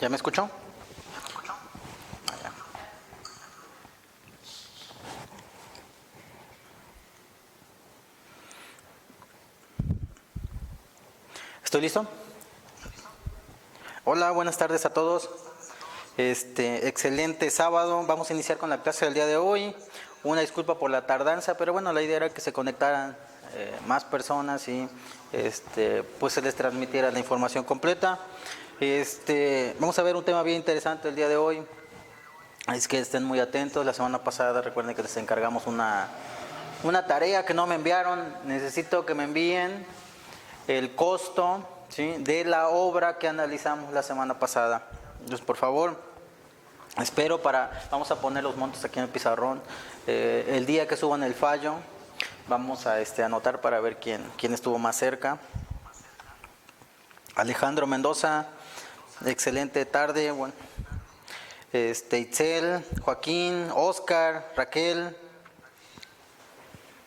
¿Ya me escuchó? ¿Estoy listo? Hola, buenas tardes a todos. Excelente sábado. Vamos a iniciar con la clase del día de hoy. Una disculpa por la tardanza, pero bueno, la idea era que se conectaran más personas y pues se les transmitiera la información completa. Vamos a ver un tema bien interesante el día de hoy. Es que estén muy atentos. La semana pasada recuerden que les encargamos una tarea que no me enviaron. Necesito que me envíen el costo, ¿sí?, de la obra que analizamos la semana pasada. Entonces, por favor, vamos a poner los montos aquí en el pizarrón. El día que suban el fallo, vamos a anotar para ver quién estuvo más cerca. Alejandro Mendoza, excelente tarde. Bueno, Itzel, Joaquín, Oscar, Raquel,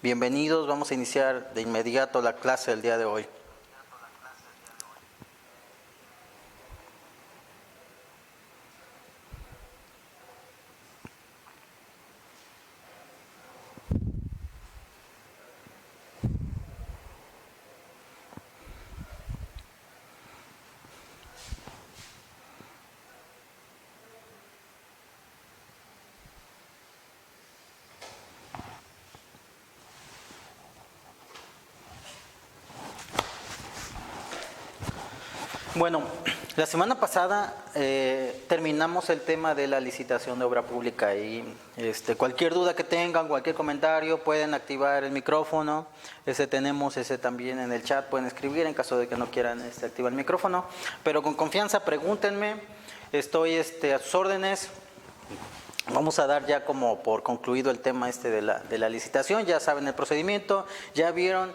bienvenidos. Vamos a iniciar de inmediato la clase del día de hoy. Bueno, la semana pasada terminamos el tema de la licitación de obra pública y cualquier duda que tengan, cualquier comentario, pueden activar el micrófono. Tenemos también en el chat, pueden escribir en caso de que no quieran activar el micrófono, pero con confianza pregúntenme, estoy a sus órdenes. Vamos a dar ya como por concluido el tema de la licitación. Ya saben el procedimiento, ya vieron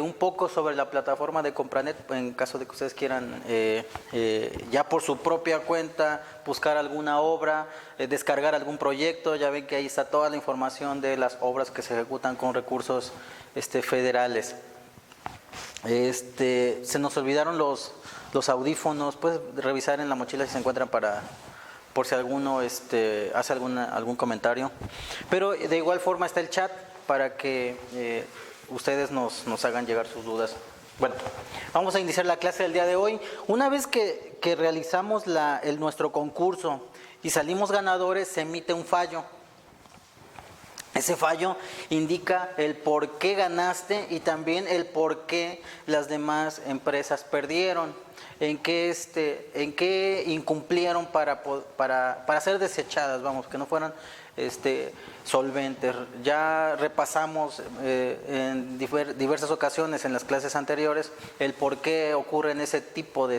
un poco sobre la plataforma de Compranet, en caso de que ustedes quieran ya por su propia cuenta buscar alguna obra, descargar algún proyecto. Ya ven que ahí está toda la información de las obras que se ejecutan con recursos federales. Se nos olvidaron los audífonos. Puedes revisar en la mochila si se encuentran por si alguno hace algún comentario. Pero de igual forma está el chat para que ustedes nos hagan llegar sus dudas. Bueno, vamos a iniciar la clase del día de hoy. Una vez que realizamos nuestro concurso y salimos ganadores, se emite un fallo. Ese fallo indica el por qué ganaste y también el por qué las demás empresas perdieron. En qué incumplieron para ser desechadas, vamos, que no fueran solventes. Ya repasamos en diversas ocasiones en las clases anteriores el por qué ocurren ese tipo de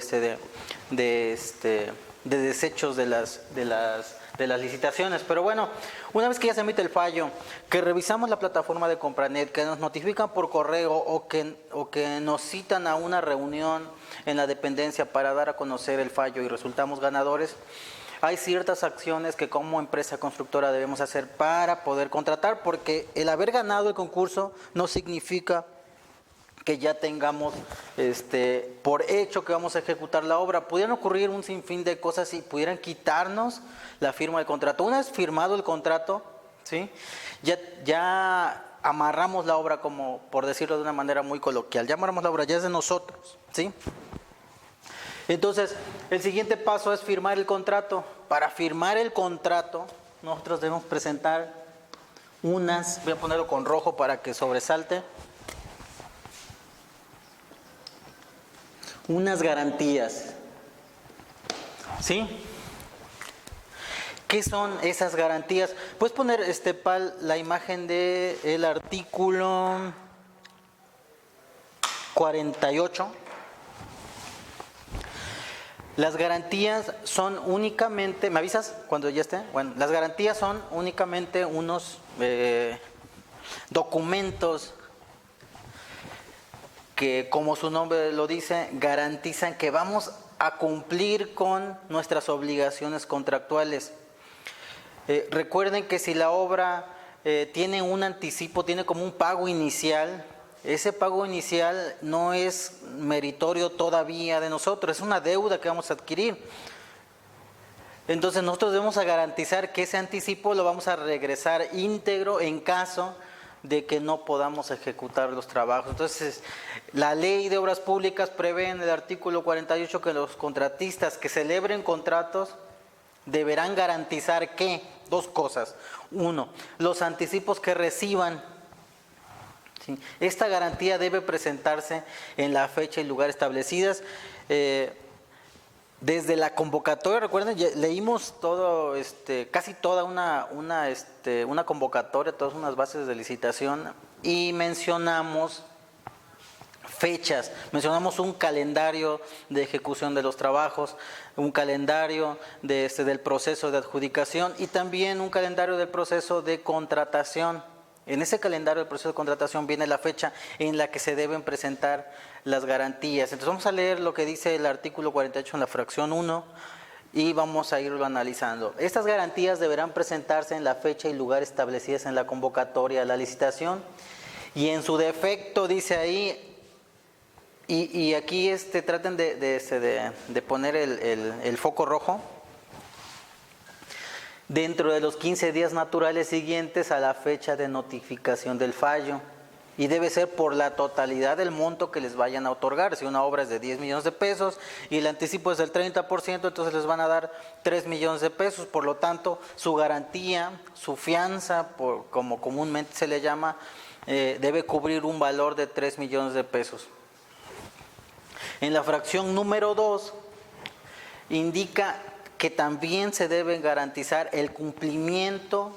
desechos de las licitaciones. Pero bueno, una vez que ya se emite el fallo, que revisamos la plataforma de Compranet, que nos notifican por correo o que nos citan a una reunión en la dependencia para dar a conocer el fallo y resultamos ganadores, hay ciertas acciones que como empresa constructora debemos hacer para poder contratar, porque el haber ganado el concurso no significa que ya tengamos por hecho que vamos a ejecutar la obra. Pudieran ocurrir un sinfín de cosas y pudieran quitarnos la firma del contrato. Una vez firmado el contrato, ¿sí?, ya amarramos la obra, como por decirlo de una manera muy coloquial. Ya amarramos la obra, ya es de nosotros, ¿sí? Entonces, el siguiente paso es firmar el contrato. Para firmar el contrato, nosotros debemos presentar voy a ponerlo con rojo para que sobresalte, unas garantías, ¿sí? ¿Qué son esas garantías? Puedes poner, la imagen del artículo 48. Las garantías son únicamente, ¿me avisas cuando ya esté? Bueno, las garantías son únicamente unos documentos que, como su nombre lo dice, garantizan que vamos a cumplir con nuestras obligaciones contractuales. Recuerden que si la obra tiene un anticipo, tiene como un pago inicial, ese pago inicial no es meritorio todavía de nosotros, es una deuda que vamos a adquirir. Entonces nosotros debemos a garantizar que ese anticipo lo vamos a regresar íntegro en caso de que no podamos ejecutar los trabajos. Entonces, la Ley de Obras Públicas prevé en el artículo 48 que los contratistas que celebren contratos deberán garantizar que, dos cosas. Uno, los anticipos que reciban. ¿Sí? Esta garantía debe presentarse en la fecha y lugar establecidas. Desde la convocatoria, recuerden, leímos todo, casi toda una convocatoria, todas unas bases de licitación y mencionamos fechas, mencionamos un calendario de ejecución de los trabajos, un calendario del proceso de adjudicación y también un calendario del proceso de contratación. En ese calendario del proceso de contratación viene la fecha en la que se deben presentar las garantías. Entonces vamos a leer lo que dice el artículo 48 en la fracción 1 y vamos a irlo analizando. Estas garantías deberán presentarse en la fecha y lugar establecidas en la convocatoria de la licitación y en su defecto dice ahí, y aquí traten de poner el foco rojo, dentro de los 15 días naturales siguientes a la fecha de notificación del fallo y debe ser por la totalidad del monto que les vayan a otorgar. Si una obra es de 10 millones de pesos y el anticipo es del 30%, entonces les van a dar 3 millones de pesos, por lo tanto su garantía, su fianza, como comúnmente se le llama, debe cubrir un valor de 3 millones de pesos. En la fracción número 2 indica que también se debe garantizar el cumplimiento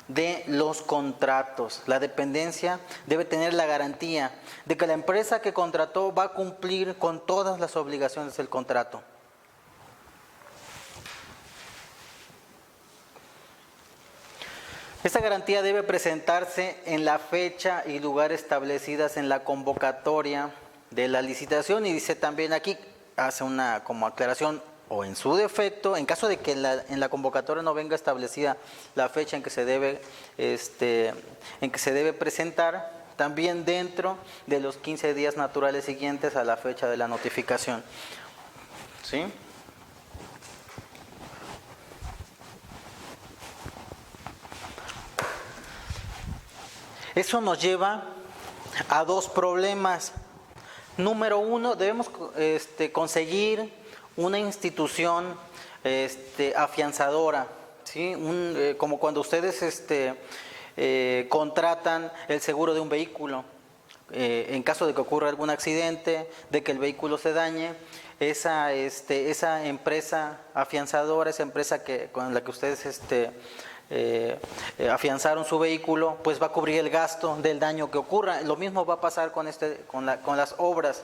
de los contratos. La dependencia debe tener la garantía de que la empresa que contrató va a cumplir con todas las obligaciones del contrato. Esta garantía debe presentarse en la fecha y lugar establecidas en la convocatoria de la licitación y dice también aquí, hace una como aclaración, o en su defecto, en caso de que en la convocatoria no venga establecida la fecha en que se debe, presentar, también dentro de los 15 días naturales siguientes a la fecha de la notificación. ¿Sí? Eso nos lleva a dos problemas. Número uno, debemos conseguir una institución afianzadora, ¿sí? Como cuando ustedes contratan el seguro de un vehículo, en caso de que ocurra algún accidente, de que el vehículo se dañe, esa empresa afianzadora, esa empresa con la que ustedes afianzaron su vehículo, pues va a cubrir el gasto del daño que ocurra. Lo mismo va a pasar con las obras.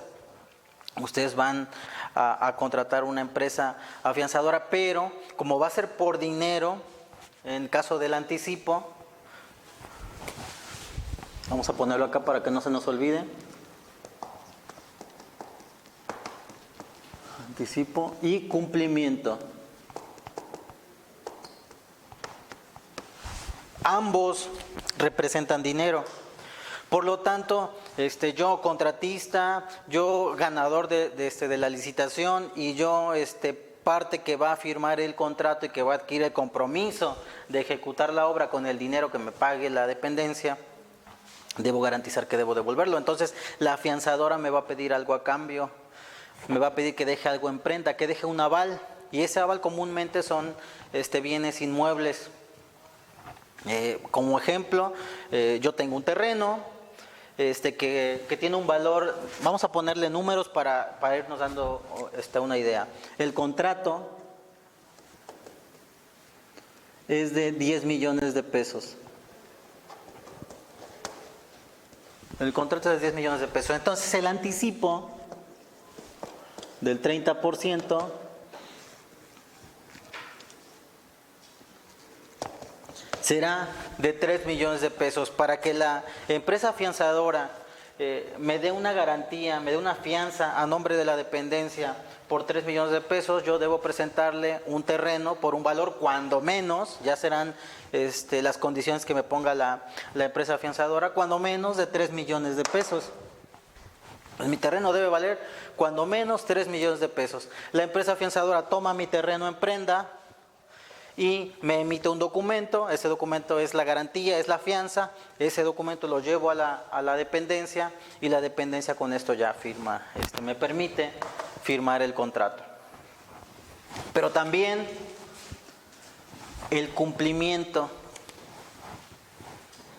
Ustedes van a contratar una empresa afianzadora, pero como va a ser por dinero, en caso del anticipo, vamos a ponerlo acá para que no se nos olvide. Anticipo y cumplimiento. Ambos representan dinero. Por lo tanto, yo contratista, yo ganador de la licitación y yo parte que va a firmar el contrato y que va a adquirir el compromiso de ejecutar la obra con el dinero que me pague la dependencia, debo garantizar que debo devolverlo. Entonces, la afianzadora me va a pedir algo a cambio, me va a pedir que deje algo en prenda, que deje un aval, y ese aval comúnmente son bienes inmuebles. Como ejemplo, yo tengo un terreno que tiene un valor, vamos a ponerle números para irnos dando una idea. El contrato es de 10 millones de pesos. El contrato es de 10 millones de pesos. Entonces el anticipo del 30% será de 3 millones de pesos. Para que la empresa afianzadora me dé una garantía, me dé una fianza a nombre de la dependencia por 3 millones de pesos, yo debo presentarle un terreno por un valor cuando menos, ya serán las condiciones que me ponga la empresa afianzadora, cuando menos de 3 millones de pesos. Pues mi terreno debe valer cuando menos 3 millones de pesos. La empresa afianzadora toma mi terreno en prenda y me emite un documento. Ese documento es la garantía, es la fianza. Ese documento lo llevo a la dependencia y la dependencia con esto ya firma, me permite firmar el contrato. Pero también el cumplimiento,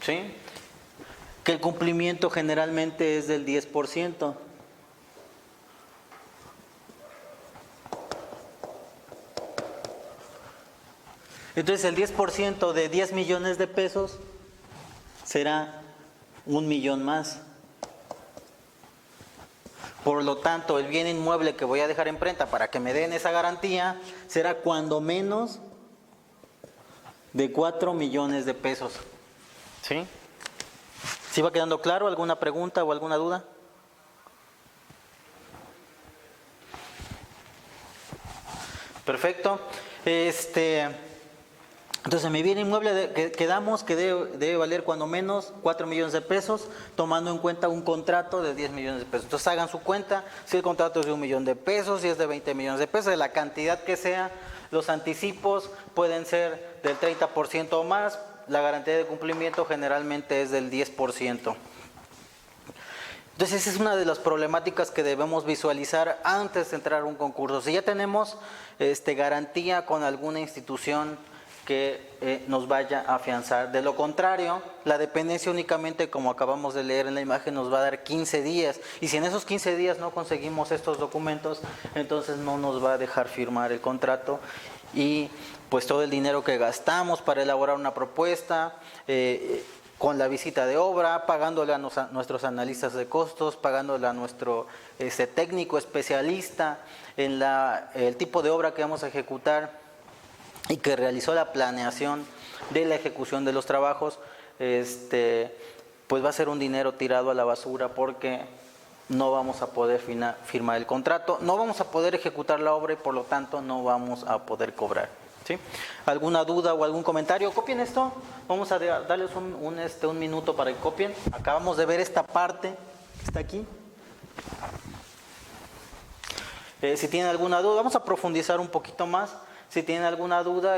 ¿sí? Que el cumplimiento generalmente es del 10%. Entonces el 10% de 10 millones de pesos será 1 millón más. Por lo tanto, el bien inmueble que voy a dejar en prenda para que me den esa garantía será cuando menos de 4 millones de pesos. ¿Sí? ¿Sí va quedando claro? ¿Alguna pregunta o alguna duda? Perfecto. Entonces, mi bien inmueble quedamos que debe valer cuando menos 4 millones de pesos, tomando en cuenta un contrato de 10 millones de pesos. Entonces, hagan su cuenta, si el contrato es de 1 millón de pesos, si es de 20 millones de pesos, de la cantidad que sea, los anticipos pueden ser del 30% o más, la garantía de cumplimiento generalmente es del 10%. Entonces, esa es una de las problemáticas que debemos visualizar antes de entrar a un concurso. Si ya tenemos garantía con alguna institución que nos vaya a afianzar. De lo contrario, la dependencia únicamente, como acabamos de leer en la imagen, nos va a dar 15 días. Y si en esos 15 días no conseguimos estos documentos, entonces no nos va a dejar firmar el contrato. Y pues todo el dinero que gastamos para elaborar una propuesta, con la visita de obra, pagándole a nuestros analistas de costos, pagándole a nuestro técnico especialista en el tipo de obra que vamos a ejecutar, y que realizó la planeación de la ejecución de los trabajos, pues va a ser un dinero tirado a la basura porque no vamos a poder firmar el contrato, no vamos a poder ejecutar la obra y por lo tanto no vamos a poder cobrar. ¿Sí? ¿Alguna duda o algún comentario? Copien esto, vamos a darles un minuto para que copien. Acabamos de ver esta parte que está aquí. Si tienen alguna duda, vamos a profundizar un poquito más. Si tienen alguna duda,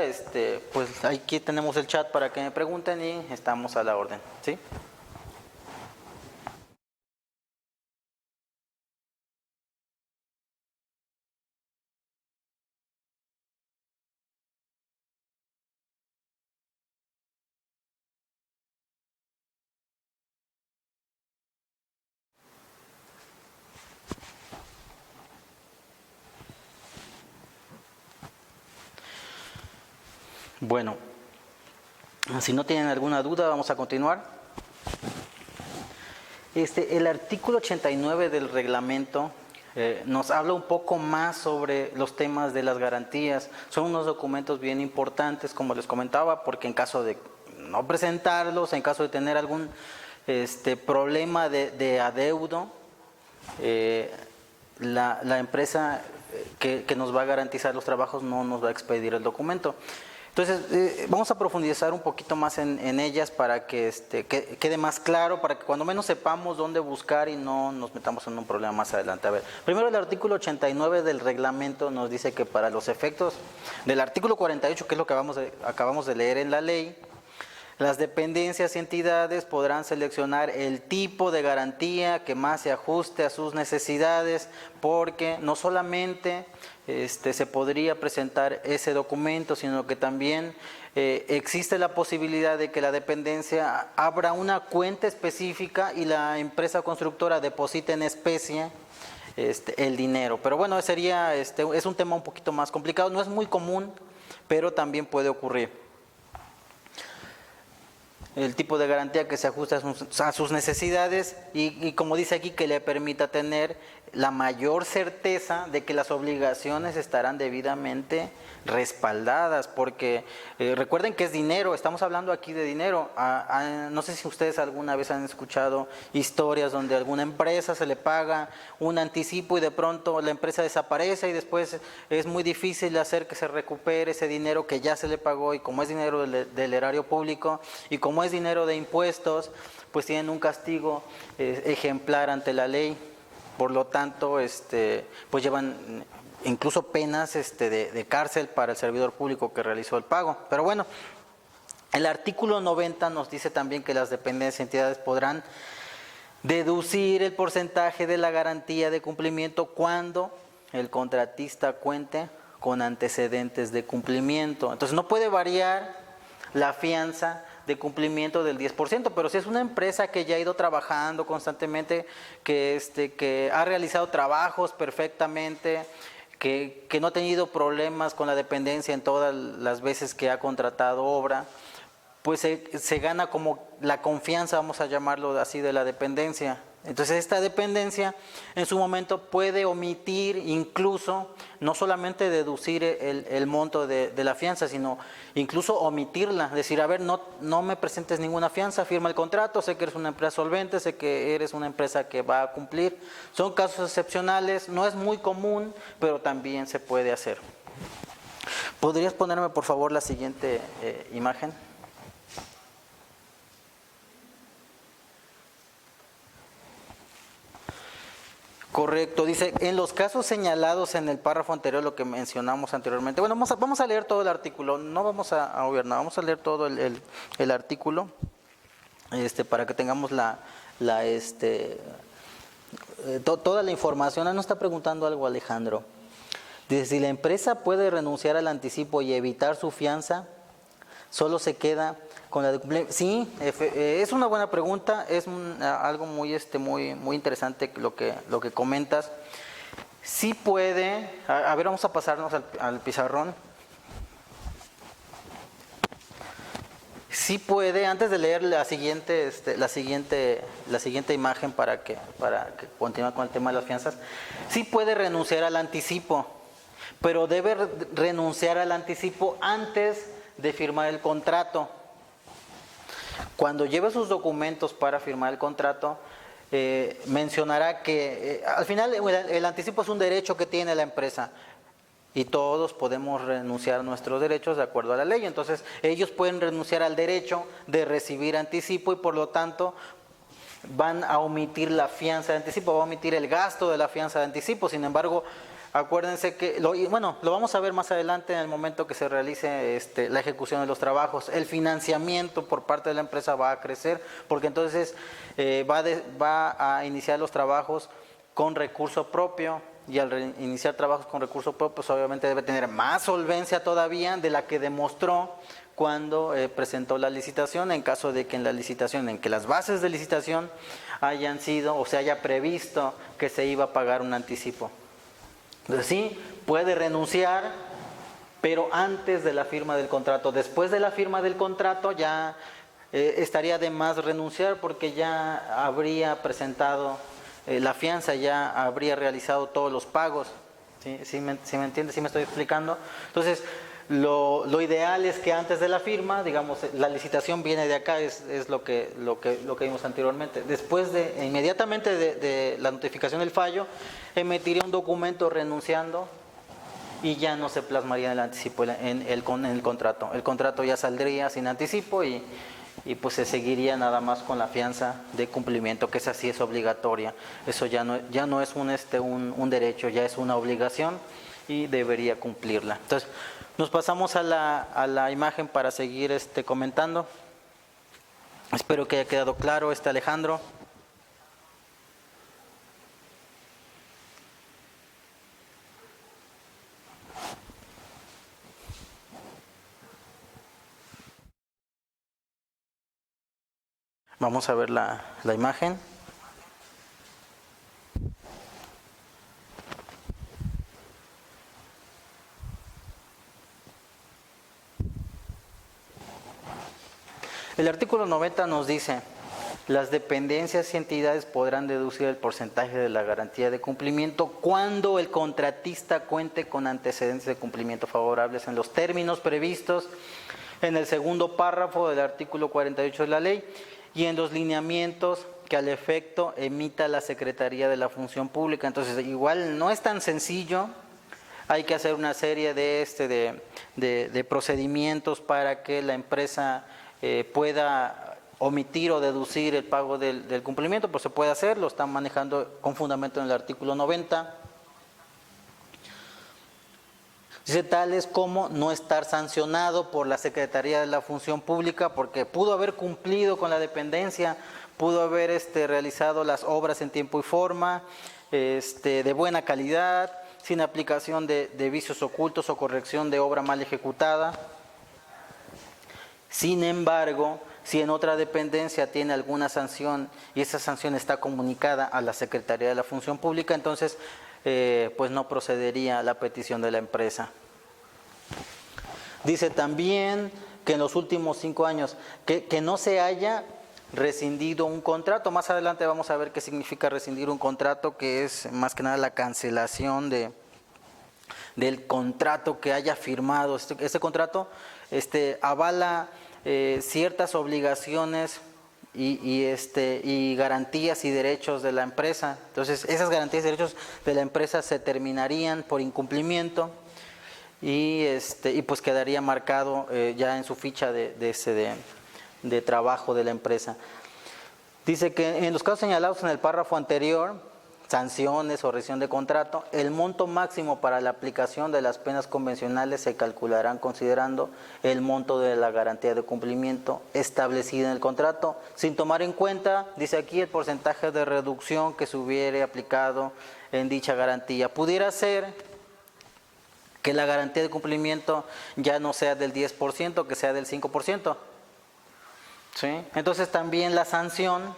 pues aquí tenemos el chat para que me pregunten y estamos a la orden, ¿sí? Bueno, si no tienen alguna duda, vamos a continuar. El artículo 89 del reglamento nos habla un poco más sobre los temas de las garantías. Son unos documentos bien importantes, como les comentaba, porque en caso de no presentarlos, en caso de tener algún problema de adeudo, la empresa que nos va a garantizar los trabajos no nos va a expedir el documento. Entonces, vamos a profundizar un poquito más en ellas para que quede más claro, para que cuando menos sepamos dónde buscar y no nos metamos en un problema más adelante. A ver, primero el artículo 89 del reglamento nos dice que para los efectos del artículo 48, que es lo que acabamos de leer en la ley, las dependencias y entidades podrán seleccionar el tipo de garantía que más se ajuste a sus necesidades, porque no solamente se podría presentar ese documento, sino que también existe la posibilidad de que la dependencia abra una cuenta específica y la empresa constructora deposite en especie el dinero. Pero bueno, sería es un tema un poquito más complicado, no es muy común, pero también puede ocurrir. El tipo de garantía que se ajusta a sus necesidades y como dice aquí, que le permita tener la mayor certeza de que las obligaciones estarán debidamente respaldadas, porque recuerden que es dinero, estamos hablando aquí de dinero. No sé si ustedes alguna vez han escuchado historias donde a alguna empresa se le paga un anticipo y de pronto la empresa desaparece y después es muy difícil hacer que se recupere ese dinero que ya se le pagó, y como es dinero del erario público y como es dinero de impuestos, pues tienen un castigo ejemplar ante la ley. Por lo tanto, pues llevan incluso penas de cárcel para el servidor público que realizó el pago. Pero bueno, el artículo 90 nos dice también que las dependencias y entidades podrán deducir el porcentaje de la garantía de cumplimiento cuando el contratista cuente con antecedentes de cumplimiento. Entonces no puede variar la fianza de cumplimiento del 10%, pero si es una empresa que ya ha ido trabajando constantemente, que ha realizado trabajos perfectamente, que no ha tenido problemas con la dependencia en todas las veces que ha contratado obra, pues se gana como la confianza, vamos a llamarlo así, de la dependencia. Entonces esta dependencia en su momento puede omitir, incluso no solamente deducir el monto de la fianza, sino incluso omitirla, decir, a ver, no me presentes ninguna fianza, firma el contrato, sé que eres una empresa solvente, sé que eres una empresa que va a cumplir. Son casos excepcionales, no es muy común, pero también se puede hacer. ¿Podrías ponerme por favor la siguiente imagen? Correcto, dice, en los casos señalados en el párrafo anterior, lo que mencionamos anteriormente, bueno, vamos a leer todo el artículo, no vamos a obviar nada, vamos a leer todo el artículo, para que tengamos toda la información. Nos está preguntando algo Alejandro, dice, si la empresa puede renunciar al anticipo y evitar su fianza, solo se queda con la de cumplimiento. Sí, es una buena pregunta, es algo muy interesante lo que comentas. Sí puede, a ver, vamos a pasarnos al pizarrón. Sí puede, antes de leer la siguiente imagen para que continúe con el tema de las fianzas, sí puede renunciar al anticipo, pero debe renunciar al anticipo antes de firmar el contrato. Cuando lleve sus documentos para firmar el contrato, mencionará que al final el anticipo es un derecho que tiene la empresa y todos podemos renunciar a nuestros derechos de acuerdo a la ley. Entonces ellos pueden renunciar al derecho de recibir anticipo y por lo tanto van a omitir la fianza de anticipo, va a omitir el gasto de la fianza de anticipo. Sin embargo, acuérdense que, lo vamos a ver más adelante en el momento que se realice la ejecución de los trabajos. El financiamiento por parte de la empresa va a crecer porque entonces va a iniciar los trabajos con recurso propio y al iniciar trabajos con recurso propio, pues obviamente debe tener más solvencia todavía de la que demostró cuando presentó la licitación, en caso de que en la licitación, en que las bases de licitación hayan sido o se haya previsto que se iba a pagar un anticipo. Entonces sí, puede renunciar, pero antes de la firma del contrato. Después de la firma del contrato ya estaría de más renunciar porque ya habría presentado la fianza, ya habría realizado todos los pagos. ¿Sí me entiende? ¿Sí me estoy explicando? Entonces, lo ideal es que antes de la firma, digamos, la licitación viene de acá, es lo que vimos anteriormente. Después inmediatamente de la notificación del fallo, emitiría un documento renunciando y ya no se plasmaría en el anticipo en el contrato. El contrato ya saldría sin anticipo y pues se seguiría nada más con la fianza de cumplimiento, que esa sí es obligatoria. Eso ya no es un derecho, ya es una obligación y debería cumplirla. Entonces, nos pasamos a la imagen para seguir comentando. Espero que haya quedado claro Alejandro. Vamos a ver la imagen. El artículo 90 nos dice, las dependencias y entidades podrán deducir el porcentaje de la garantía de cumplimiento cuando el contratista cuente con antecedentes de cumplimiento favorables en los términos previstos en el segundo párrafo del artículo 48 de la ley y en los lineamientos que al efecto emita la Secretaría de la Función Pública. Entonces, igual no es tan sencillo, hay que hacer una serie de procedimientos para que la empresa pueda omitir o deducir el pago del cumplimiento, pues se puede hacer, lo están manejando con fundamento en el artículo 90. Dice tales como no estar sancionado por la Secretaría de la Función Pública porque pudo haber cumplido con la dependencia, pudo haber realizado las obras en tiempo y forma, de buena calidad, sin aplicación de vicios ocultos o corrección de obra mal ejecutada. Sin embargo, si en otra dependencia tiene alguna sanción y esa sanción está comunicada a la Secretaría de la Función Pública, entonces pues no procedería la petición de la empresa. Dice también que en los últimos 5 años que no se haya rescindido un contrato. Más adelante vamos a ver qué significa rescindir un contrato, que es más que nada la cancelación del contrato que haya firmado. Este contrato avala ciertas obligaciones y garantías y derechos de la empresa. Entonces, esas garantías y derechos de la empresa se terminarían por incumplimiento y pues quedaría marcado ya en su ficha de trabajo de la empresa. Dice que en los casos señalados en el párrafo anterior, sanciones o rescisión de contrato, el monto máximo para la aplicación de las penas convencionales se calcularán considerando el monto de la garantía de cumplimiento establecida en el contrato, sin tomar en cuenta, dice aquí, el porcentaje de reducción que se hubiere aplicado en dicha garantía. Pudiera ser que la garantía de cumplimiento ya no sea del 10%, que sea del 5%. ¿Sí? Entonces también la sanción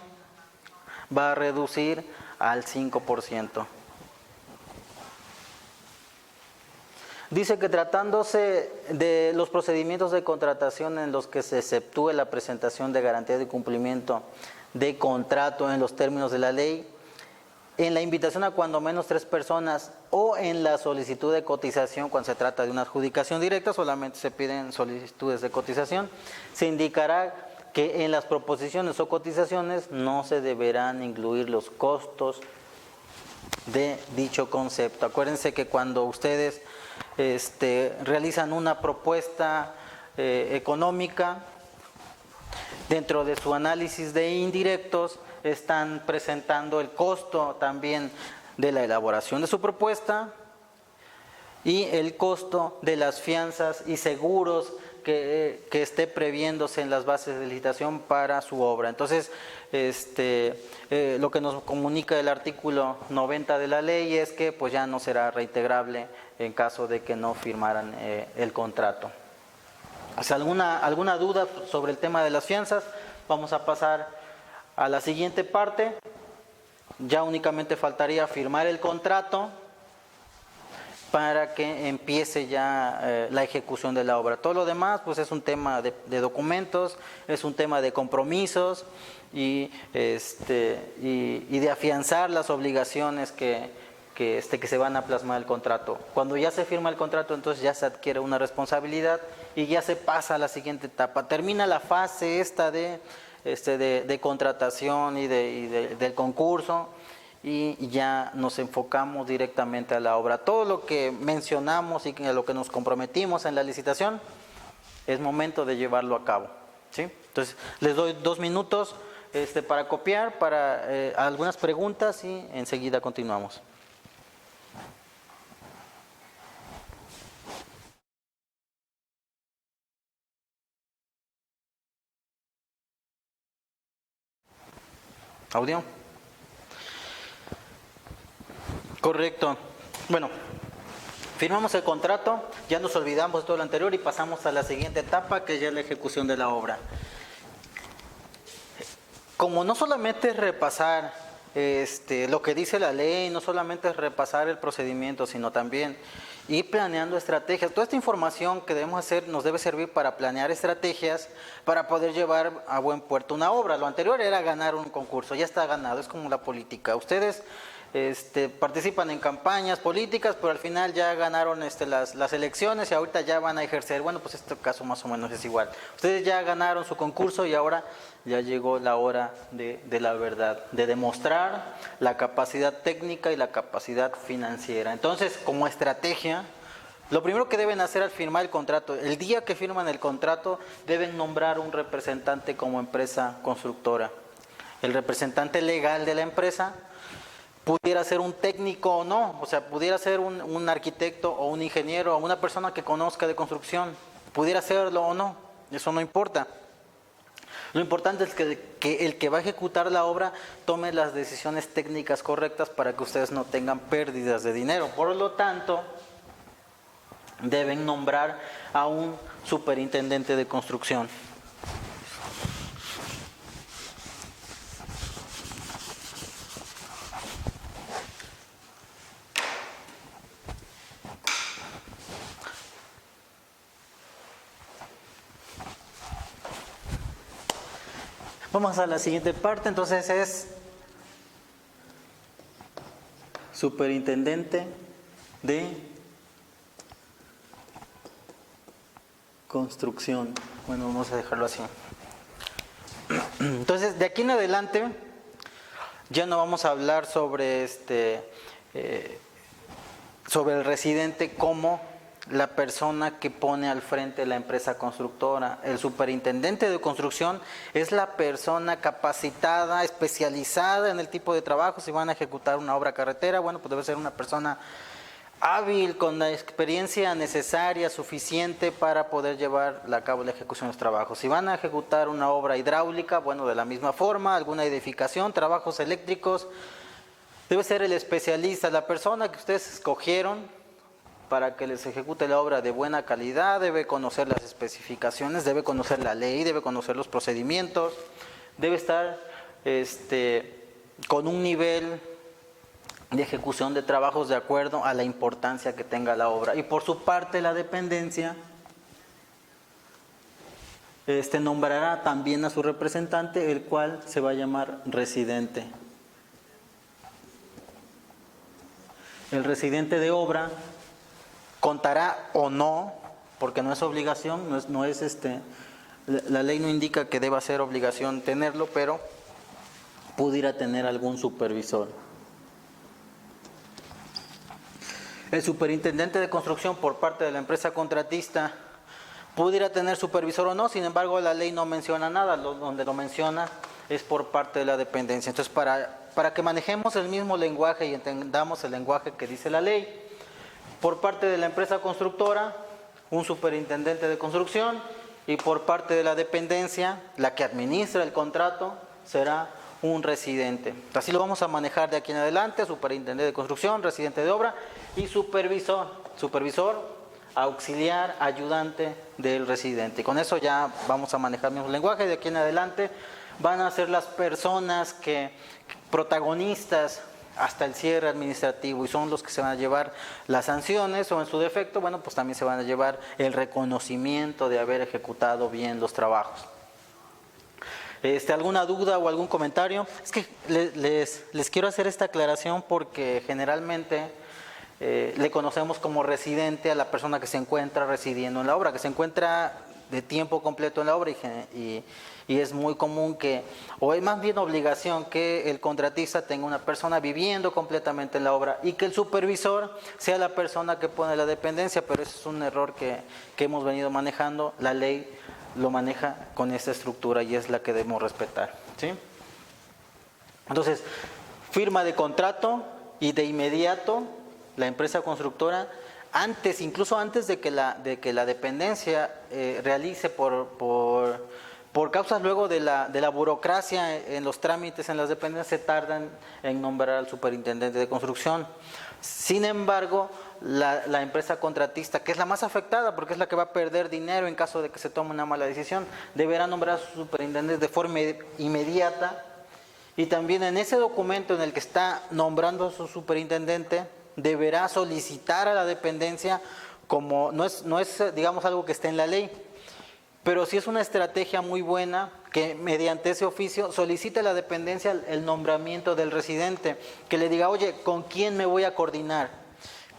va a reducir al 5%. Dice que tratándose de los procedimientos de contratación en los que se exceptúe la presentación de garantía de cumplimiento de contrato en los términos de la ley, en la invitación a cuando menos 3 personas o en la solicitud de cotización, cuando se trata de una adjudicación directa, solamente se piden solicitudes de cotización, se indicará que en las proposiciones o cotizaciones no se deberán incluir los costos de dicho concepto. Acuérdense que cuando ustedes realizan una propuesta económica, dentro de su análisis de indirectos, están presentando el costo también de la elaboración de su propuesta y el costo de las fianzas y seguros que esté previéndose en las bases de licitación para su obra. Entonces, lo que nos comunica el artículo 90 de la ley es que pues ya no será reintegrable en caso de que no firmaran el contrato. Si alguna duda sobre el tema de las fianzas, vamos a pasar a la siguiente parte. Ya únicamente faltaría firmar el contrato para que empiece ya la ejecución de la obra. Todo lo demás pues es un tema de documentos, es un tema de compromisos y de afianzar las obligaciones que se van a plasmar en el contrato. Cuando ya se firma el contrato, entonces ya se adquiere una responsabilidad y ya se pasa a la siguiente etapa. Termina la fase de contratación y del concurso, y ya nos enfocamos directamente a la obra. Todo lo que mencionamos y a lo que nos comprometimos en la licitación, es momento de llevarlo a cabo, ¿sí? Entonces, les doy 2 minutos para copiar, para algunas preguntas y enseguida continuamos. ¿Audio? Correcto. Bueno, firmamos el contrato, ya nos olvidamos de todo lo anterior y pasamos a la siguiente etapa, que ya es la ejecución de la obra. Como no solamente es repasar lo que dice la ley, no solamente es repasar el procedimiento, sino también ir planeando estrategias. Toda esta información que debemos hacer nos debe servir para planear estrategias para poder llevar a buen puerto una obra. Lo anterior era ganar un concurso, ya está ganado, es como la política. Ustedes participan en campañas políticas, pero al final ya ganaron las elecciones y ahorita ya van a ejercer. Bueno, pues este caso más o menos es igual. Ustedes ya ganaron su concurso y ahora ya llegó la hora de la verdad, de demostrar la capacidad técnica y la capacidad financiera. Entonces, como estrategia, Lo primero que deben hacer al firmar el contrato, el día que firman el contrato, deben nombrar un representante como empresa constructora. El representante legal de la empresa pudiera ser un técnico o no, o sea, pudiera ser un arquitecto o un ingeniero o una persona que conozca de construcción, pudiera serlo o no, eso no importa. Lo importante es que el que va a ejecutar la obra tome las decisiones técnicas correctas para que ustedes no tengan pérdidas de dinero. Por lo tanto, deben nombrar a un superintendente de construcción. Vamos a la siguiente parte, entonces es superintendente de construcción. Bueno, vamos a dejarlo así. Entonces, de aquí en adelante ya no vamos a hablar sobre sobre el residente como la persona que pone al frente la empresa constructora. El superintendente de construcción es la persona capacitada, especializada en el tipo de trabajo. Si van a ejecutar una obra carretera, bueno, pues debe ser una persona hábil, con la experiencia necesaria, suficiente para poder llevar a cabo la ejecución de los trabajos. Si van a ejecutar una obra hidráulica, bueno, de la misma forma, alguna edificación, trabajos eléctricos, debe ser el especialista, la persona que ustedes escogieron para que les ejecute la obra de buena calidad. Debe conocer las especificaciones, debe conocer la ley, debe conocer los procedimientos, debe estar con un nivel de ejecución de trabajos de acuerdo a la importancia que tenga la obra. Y por su parte la dependencia nombrará también a su representante, el cual se va a llamar residente. El residente de obra contará o no, porque no es obligación, la ley no indica que deba ser obligación tenerlo, pero pudiera tener algún supervisor. El superintendente de construcción por parte de la empresa contratista pudiera tener supervisor o no, sin embargo la ley no menciona nada, donde lo menciona es por parte de la dependencia. Entonces, para que manejemos el mismo lenguaje y entendamos el lenguaje que dice la ley, por parte de la empresa constructora, un superintendente de construcción, y por parte de la dependencia, la que administra el contrato, será un residente. Así lo vamos a manejar de aquí en adelante: superintendente de construcción, residente de obra y supervisor. Supervisor, auxiliar, ayudante del residente. Y con eso ya vamos a manejar el mismo lenguaje. De aquí en adelante van a ser las personas protagonistas hasta el cierre administrativo, y son los que se van a llevar las sanciones, o en su defecto, bueno, pues también se van a llevar el reconocimiento de haber ejecutado bien los trabajos. ¿Alguna duda o algún comentario? Es que les quiero hacer esta aclaración porque generalmente le conocemos como residente a la persona que se encuentra residiendo en la obra, que se encuentra de tiempo completo en la obra, y es muy común que, o es más bien obligación, que el contratista tenga una persona viviendo completamente en la obra y que el supervisor sea la persona que pone la dependencia, pero eso es un error que hemos venido manejando. La ley lo maneja con esta estructura y es la que debemos respetar, ¿sí? Entonces, firma de contrato y de inmediato la empresa constructora, incluso antes de que la dependencia realice por causas luego de la burocracia en los trámites en las dependencias, se tardan en nombrar al superintendente de construcción. Sin embargo, la empresa contratista, que es la más afectada porque es la que va a perder dinero en caso de que se tome una mala decisión, deberá nombrar a sus superintendentes de forma inmediata, y también en ese documento en el que está nombrando a su superintendente deberá solicitar a la dependencia, como no es digamos algo que esté en la ley, pero sí es una estrategia muy buena que mediante ese oficio solicite a la dependencia el nombramiento del residente, que le diga: oye, ¿con quién me voy a coordinar?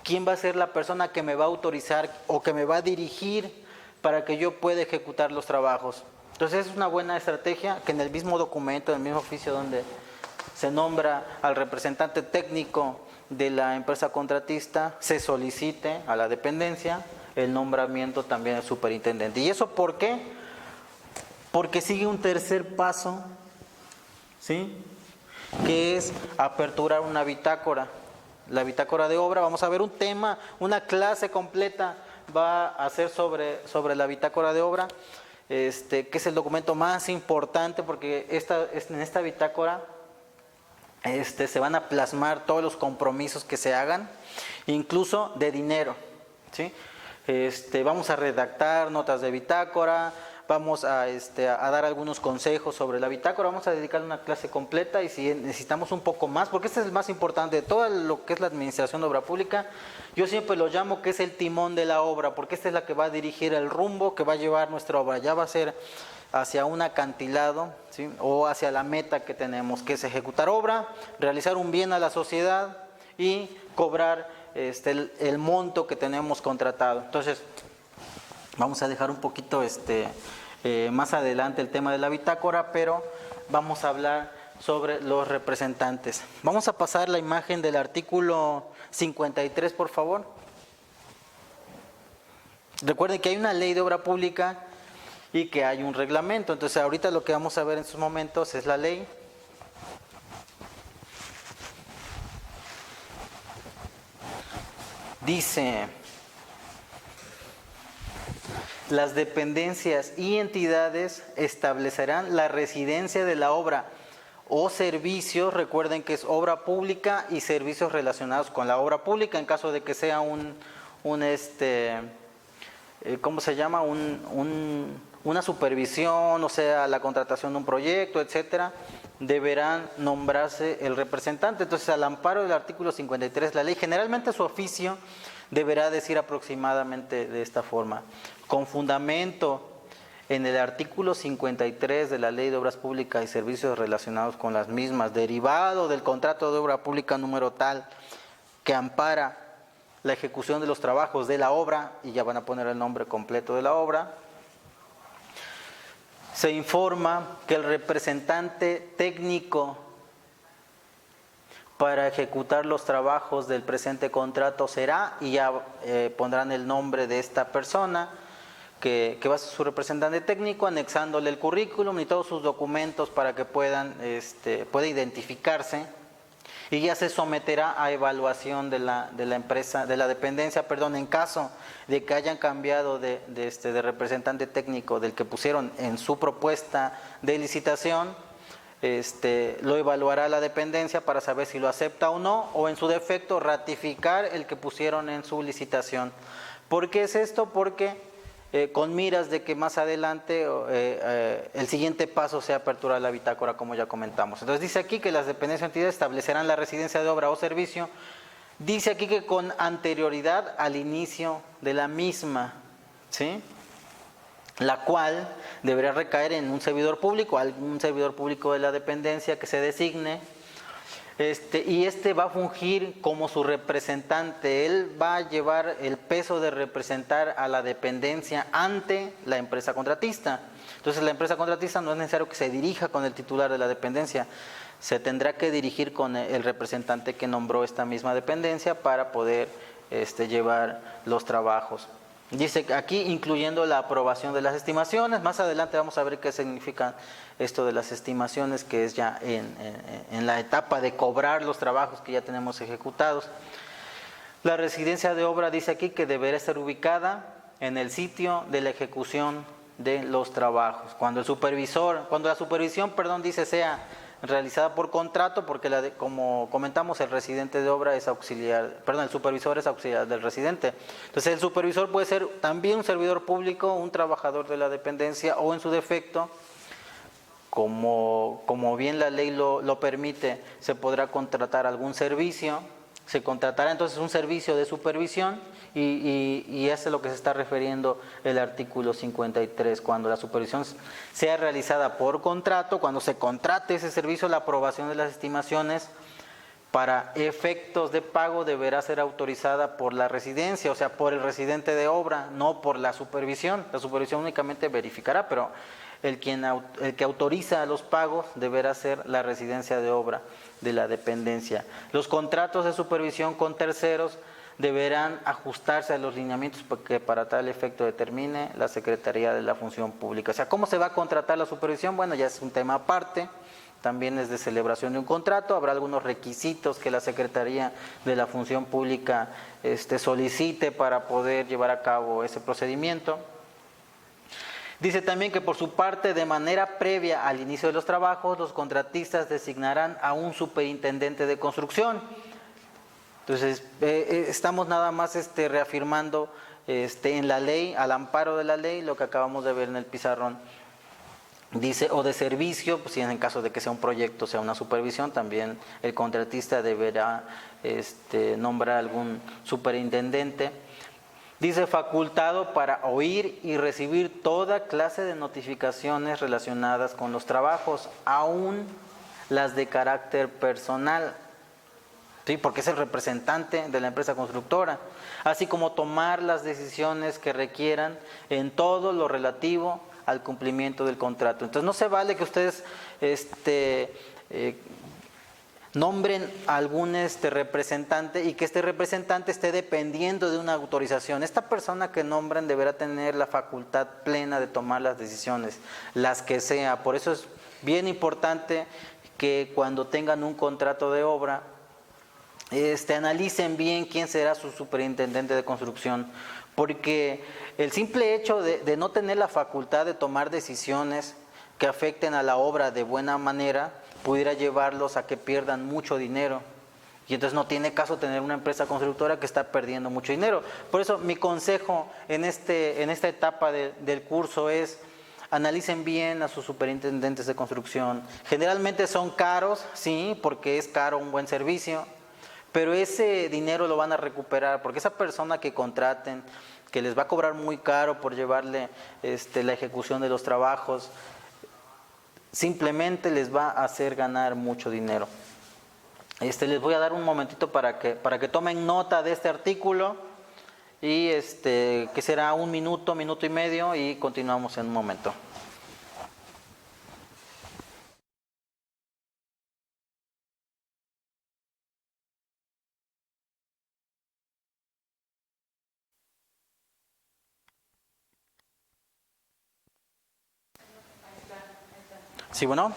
¿Quién va a ser la persona que me va a autorizar o que me va a dirigir para que yo pueda ejecutar los trabajos? Entonces es una buena estrategia que en el mismo documento, en el mismo oficio donde se nombra al representante técnico de la empresa contratista se solicite a la dependencia el nombramiento también del superintendente. ¿Y eso por qué? Porque sigue un tercer paso, ¿sí?, que es aperturar una bitácora. La bitácora de obra, vamos a ver un tema, una clase completa va a ser sobre la bitácora de obra, que es el documento más importante, porque en esta bitácora se van a plasmar todos los compromisos que se hagan, incluso de dinero, ¿sí? Vamos a redactar notas de bitácora, vamos a dar algunos consejos sobre la bitácora, vamos a dedicar una clase completa, y si necesitamos un poco más, porque este es el más importante de todo lo que es la administración de obra pública, yo siempre lo llamo que es el timón de la obra, porque esta es la que va a dirigir el rumbo que va a llevar nuestra obra, ya va a ser hacia un acantilado, ¿sí?, o hacia la meta que tenemos, que es ejecutar obra, realizar un bien a la sociedad y cobrar el monto que tenemos contratado. Entonces, vamos a dejar un poquito más adelante el tema de la bitácora, pero vamos a hablar sobre los representantes. Vamos a pasar la imagen del artículo 53, por favor. Recuerden que hay una ley de obra pública y que hay un reglamento. Entonces, ahorita lo que vamos a ver en estos momentos es la ley. Dice: las dependencias y entidades establecerán la residencia de la obra o servicios, recuerden que es obra pública y servicios relacionados con la obra pública, en caso de que sea ¿cómo se llama? Una supervisión, o sea, la contratación de un proyecto, etcétera, deberán nombrarse el representante. Entonces, al amparo del artículo 53 de la ley, generalmente su oficio deberá decir aproximadamente de esta forma: con fundamento en el artículo 53 de la Ley de Obras Públicas y Servicios relacionados con las mismas, derivado del contrato de obra pública número tal, que ampara la ejecución de los trabajos de la obra, y ya van a poner el nombre completo de la obra, se informa que el representante técnico para ejecutar los trabajos del presente contrato será, y ya pondrán el nombre de esta persona, que va a ser su representante técnico, anexándole el currículum y todos sus documentos para que pueda identificarse, y ya se someterá a evaluación de la empresa, de la dependencia, en caso de que hayan cambiado de representante técnico del que pusieron en su propuesta de licitación. Lo evaluará la dependencia para saber si lo acepta o no, o en su defecto ratificar el que pusieron en su licitación. ¿Por qué es esto? Porque con miras de que más adelante el siguiente paso sea aperturar la bitácora, como ya comentamos. Entonces dice aquí que las dependencias y entidades establecerán la residencia de obra o servicio. Dice aquí que con anterioridad al inicio de la misma, ¿sí?, la cual deberá recaer en un servidor público, algún servidor público de la dependencia que se designe, y va a fungir como su representante. Él va a llevar el peso de representar a la dependencia ante la empresa contratista. Entonces, la empresa contratista no es necesario que se dirija con el titular de la dependencia, se tendrá que dirigir con el representante que nombró esta misma dependencia para poder llevar los trabajos. Dice aquí, incluyendo la aprobación de las estimaciones. Más adelante vamos a ver qué significa esto de las estimaciones, que es ya en la etapa de cobrar los trabajos que ya tenemos ejecutados. La residencia de obra dice aquí que deberá estar ubicada en el sitio de la ejecución de los trabajos. Cuando la supervisión, dice sea realizada por contrato, porque como comentamos, el residente de obra es auxiliar, el supervisor es auxiliar del residente. Entonces, el supervisor puede ser también un servidor público, un trabajador de la dependencia, o en su defecto, como bien la ley lo permite, se podrá contratar algún servicio. Se contratará entonces un servicio de supervisión, y eso es lo que se está refiriendo el artículo 53, cuando la supervisión sea realizada por contrato, cuando se contrate ese servicio, la aprobación de las estimaciones para efectos de pago deberá ser autorizada por la residencia, o sea, por el residente de obra, no por la supervisión. La supervisión únicamente verificará, pero el que autoriza los pagos deberá ser la residencia de obra de la dependencia. Los contratos de supervisión con terceros deberán ajustarse a los lineamientos que para tal efecto determine la Secretaría de la Función Pública. O sea, ¿cómo se va a contratar la supervisión? Bueno, ya es un tema aparte. También es de celebración de un contrato, habrá algunos requisitos que la Secretaría de la Función Pública solicite para poder llevar a cabo ese procedimiento. Dice también que por su parte, de manera previa al inicio de los trabajos, los contratistas designarán a un superintendente de construcción. Entonces, estamos nada más reafirmando en la ley, al amparo de la ley, lo que acabamos de ver en el pizarrón. Dice, o de servicio, pues si en el caso de que sea un proyecto, sea una supervisión, también el contratista deberá nombrar algún superintendente. Dice, facultado para oír y recibir toda clase de notificaciones relacionadas con los trabajos, aún las de carácter personal, ¿sí? Porque es el representante de la empresa constructora, así como tomar las decisiones que requieran en todo lo relativo al cumplimiento del contrato. Entonces no se vale que ustedes nombren a algún representante y que este representante esté dependiendo de una autorización. Esta persona que nombren deberá tener la facultad plena de tomar las decisiones, las que sea. Por eso es bien importante que cuando tengan un contrato de obra, analicen bien quién será su superintendente de construcción, porque el simple hecho de no tener la facultad de tomar decisiones que afecten a la obra de buena manera, pudiera llevarlos a que pierdan mucho dinero. Y entonces no tiene caso tener una empresa constructora que está perdiendo mucho dinero. Por eso mi consejo en esta etapa del curso es: analicen bien a sus superintendentes de construcción. Generalmente son caros, sí, porque es caro un buen servicio, pero ese dinero lo van a recuperar, porque esa persona que contraten, que les va a cobrar muy caro por llevarle la ejecución de los trabajos, simplemente les va a hacer ganar mucho dinero. Les voy a dar un momentito para que tomen nota de este artículo y que será un minuto, minuto y medio, y continuamos en un momento. Sí, bueno.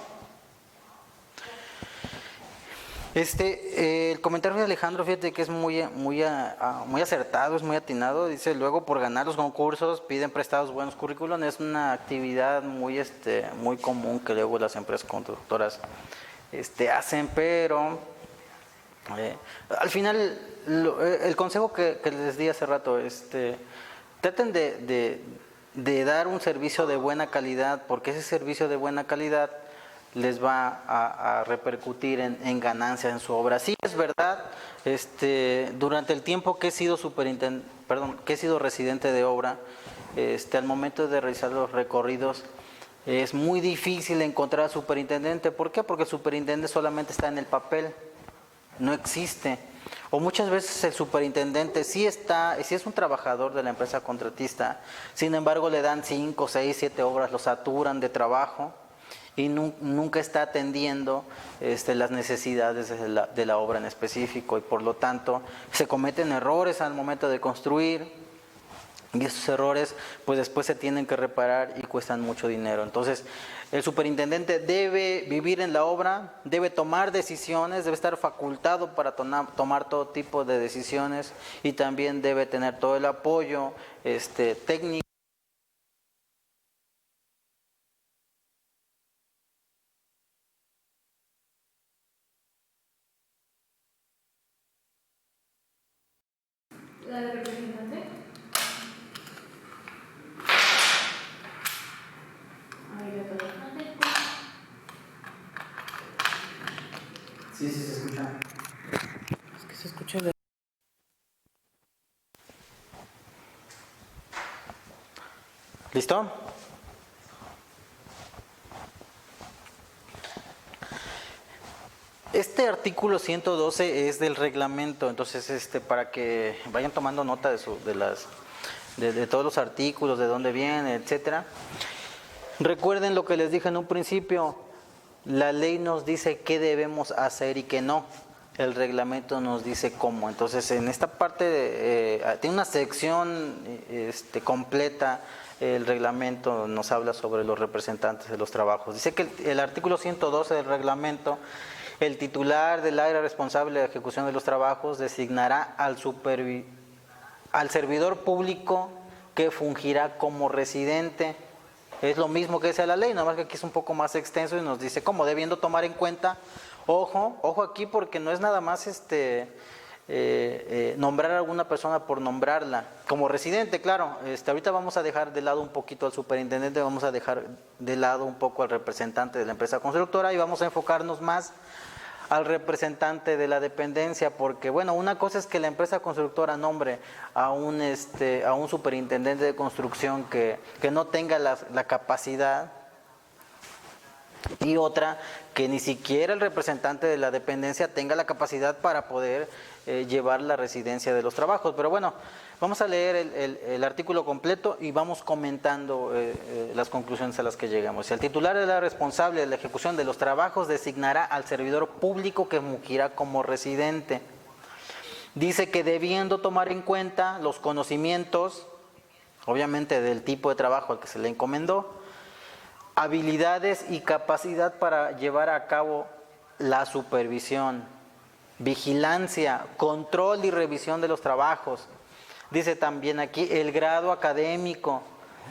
El comentario de Alejandro, fíjate que es muy acertado, es muy atinado. Dice, luego por ganar los concursos piden prestados buenos currículum. Es una actividad muy común que luego las empresas constructoras hacen, pero al final el consejo que les di hace rato, traten de dar un servicio de buena calidad, porque ese servicio de buena calidad les va a repercutir en ganancias en su obra. Sí, es verdad, durante el tiempo que he sido residente de obra, al momento de realizar los recorridos, es muy difícil encontrar al superintendente. ¿Por qué? Porque el superintendente solamente está en el papel, no existe. O muchas veces el superintendente sí es un trabajador de la empresa contratista, sin embargo le dan 5, 6, 7 obras, lo saturan de trabajo y nunca está atendiendo las necesidades de la obra en específico, y por lo tanto se cometen errores al momento de construir, y esos errores pues después se tienen que reparar y cuestan mucho dinero. Entonces el superintendente debe vivir en la obra, debe tomar decisiones, debe estar facultado para tomar todo tipo de decisiones, y también debe tener todo el apoyo técnico. ¿La de representante? Ahí la representante. Sí, se escucha. Es que se escucha de... ¿Listo? Este artículo 112 es del reglamento, entonces para que vayan tomando nota de todos los artículos, de dónde viene, etcétera. Recuerden lo que les dije en un principio, la ley nos dice qué debemos hacer y qué no, el reglamento nos dice cómo. Entonces en esta parte tiene una sección completa, el reglamento nos habla sobre los representantes de los trabajos. Dice que el artículo 112 del reglamento, el titular del área responsable de la ejecución de los trabajos designará al servidor público que fungirá como residente. Es lo mismo que dice la ley, nada más que aquí es un poco más extenso y nos dice cómo, debiendo tomar en cuenta, ojo aquí, porque no es nada más nombrar a alguna persona por nombrarla. Como residente, claro, ahorita vamos a dejar de lado un poquito al superintendente, vamos a dejar de lado un poco al representante de la empresa constructora y vamos a enfocarnos más al representante de la dependencia, porque bueno, una cosa es que la empresa constructora nombre a un superintendente de construcción que no tenga la capacidad, y otra que ni siquiera el representante de la dependencia tenga la capacidad para poder llevar la residencia de los trabajos. Pero bueno, vamos a leer el artículo completo y vamos comentando las conclusiones a las que llegamos. El titular de la responsable de la ejecución de los trabajos designará al servidor público que fungirá como residente. Dice que debiendo tomar en cuenta los conocimientos, obviamente del tipo de trabajo al que se le encomendó, habilidades y capacidad para llevar a cabo la supervisión, vigilancia, control y revisión de los trabajos. Dice también aquí el grado académico,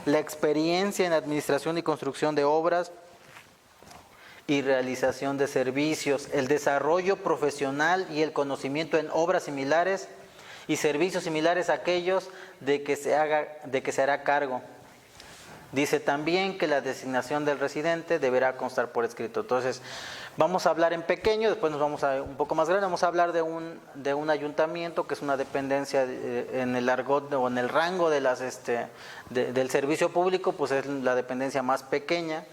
la experiencia en administración y construcción de obras y realización de servicios, el desarrollo profesional y el conocimiento en obras similares y servicios similares a aquellos de que se hará cargo. Dice también que la designación del residente deberá constar por escrito. Entonces, vamos a hablar en pequeño, después nos vamos a un poco más grande, vamos a hablar de un ayuntamiento, que es una dependencia en el argot o en el rango de del servicio público, pues es la dependencia más pequeña.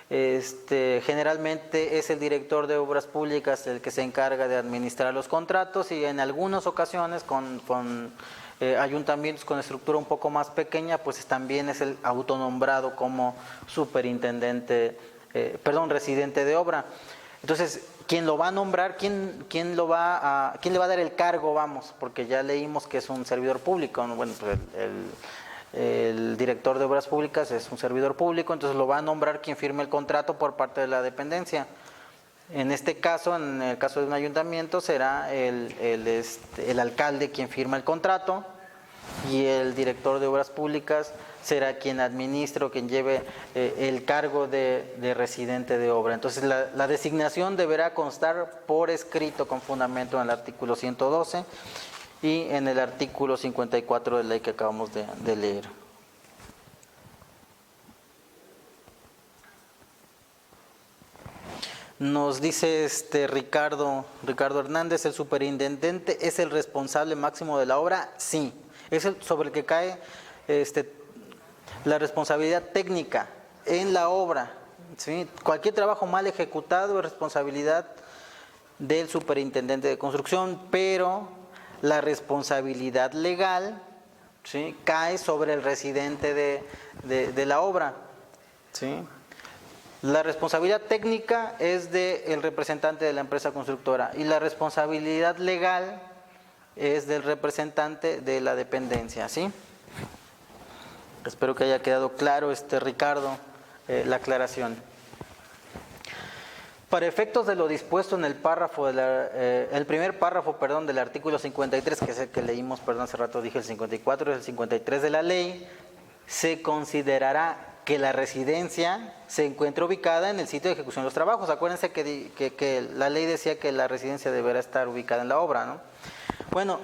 Generalmente es el director de obras públicas el que se encarga de administrar los contratos y en algunas ocasiones con ayuntamientos con estructura un poco más pequeña, pues también es el autonombrado como superintendente, residente de obra. Entonces, ¿quién lo va a nombrar? ¿Quién le va a dar el cargo? Vamos, porque ya leímos que es un servidor público, ¿no? Bueno, pues el director de obras públicas es un servidor público, entonces lo va a nombrar quien firme el contrato por parte de la dependencia. En este caso, en el caso de un ayuntamiento, será el alcalde quien firma el contrato y el director de obras públicas será quien administre o quien lleve el cargo de residente de obra. Entonces, la designación deberá constar por escrito con fundamento en el artículo 112 y en el artículo 54 de la ley que acabamos de leer. Nos dice Ricardo Hernández, ¿el superintendente es el responsable máximo de la obra? Sí, es el sobre el que cae la responsabilidad técnica en la obra, ¿sí? Cualquier trabajo mal ejecutado es responsabilidad del superintendente de construcción, pero la responsabilidad legal, ¿sí?, cae sobre el residente de la obra, ¿sí? La responsabilidad técnica es del representante de la empresa constructora y la responsabilidad legal es del representante de la dependencia, ¿sí? Espero que haya quedado claro, Ricardo, la aclaración. Para efectos de lo dispuesto en el párrafo el primer párrafo, del artículo 53, que es el que leímos, hace rato dije el 54, es el 53 de la ley, se considerará que la residencia se encuentra ubicada en el sitio de ejecución de los trabajos. Acuérdense que la ley decía que la residencia deberá estar ubicada en la obra, ¿no? Bueno,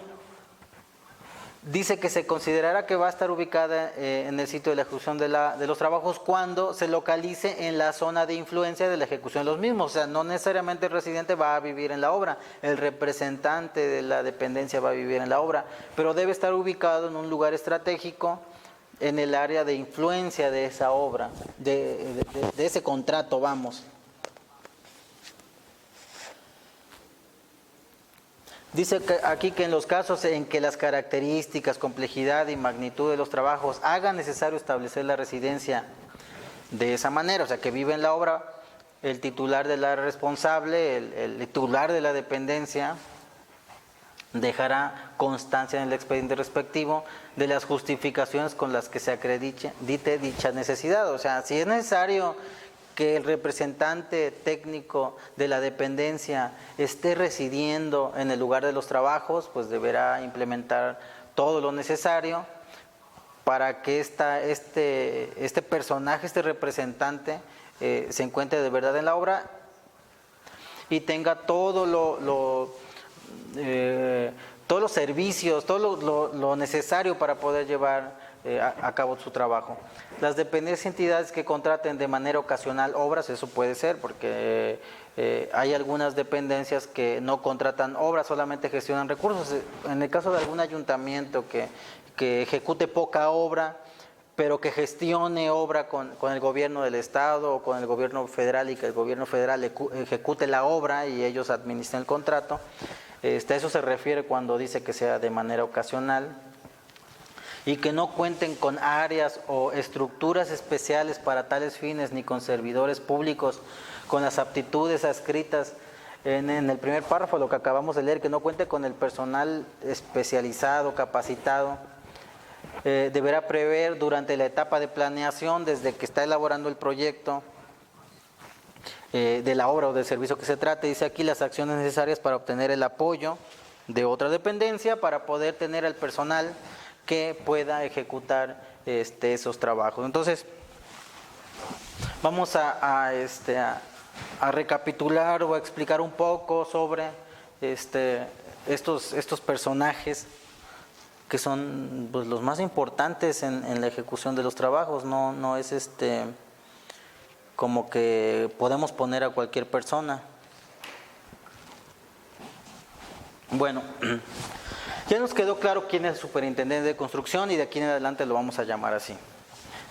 dice que se considerará que va a estar ubicada en el sitio de la ejecución de los trabajos cuando se localice en la zona de influencia de la ejecución de los mismos. O sea, no necesariamente el residente va a vivir en la obra, el representante de la dependencia va a vivir en la obra, pero debe estar ubicado en un lugar estratégico en el área de influencia de esa obra, de ese contrato, vamos. Dice aquí que en los casos en que las características, complejidad y magnitud de los trabajos hagan necesario establecer la residencia de esa manera, o sea, que vive en la obra el titular de la responsable, el titular de la dependencia, dejará constancia en el expediente respectivo de las justificaciones con las que se acredite dicha necesidad. O sea, si es necesario que el representante técnico de la dependencia esté residiendo en el lugar de los trabajos, pues deberá implementar todo lo necesario para que este personaje, este representante, se encuentre de verdad en la obra y tenga todos los servicios, todo lo necesario para poder llevar a cabo su trabajo. Las dependencias y entidades que contraten de manera ocasional obras, eso puede ser, porque hay algunas dependencias que no contratan obras, solamente gestionan recursos. En el caso de algún ayuntamiento que ejecute poca obra, pero que gestione obra con el gobierno del estado o con el gobierno federal, y que el gobierno federal ejecute la obra y ellos administren el contrato. Eso se refiere cuando dice que sea de manera ocasional y que no cuenten con áreas o estructuras especiales para tales fines, ni con servidores públicos con las aptitudes adscritas en el primer párrafo, lo que acabamos de leer, que no cuente con el personal especializado, capacitado. Deberá prever durante la etapa de planeación, desde que está elaborando el proyecto de la obra o del servicio que se trate, dice aquí, las acciones necesarias para obtener el apoyo de otra dependencia para poder tener al personal que pueda ejecutar esos trabajos. Entonces, vamos a recapitular o a explicar un poco sobre estos personajes que son, pues, los más importantes en la ejecución de los trabajos. No es como que podemos poner a cualquier persona. Bueno, ya nos quedó claro quién es el superintendente de construcción, y de aquí en adelante lo vamos a llamar así.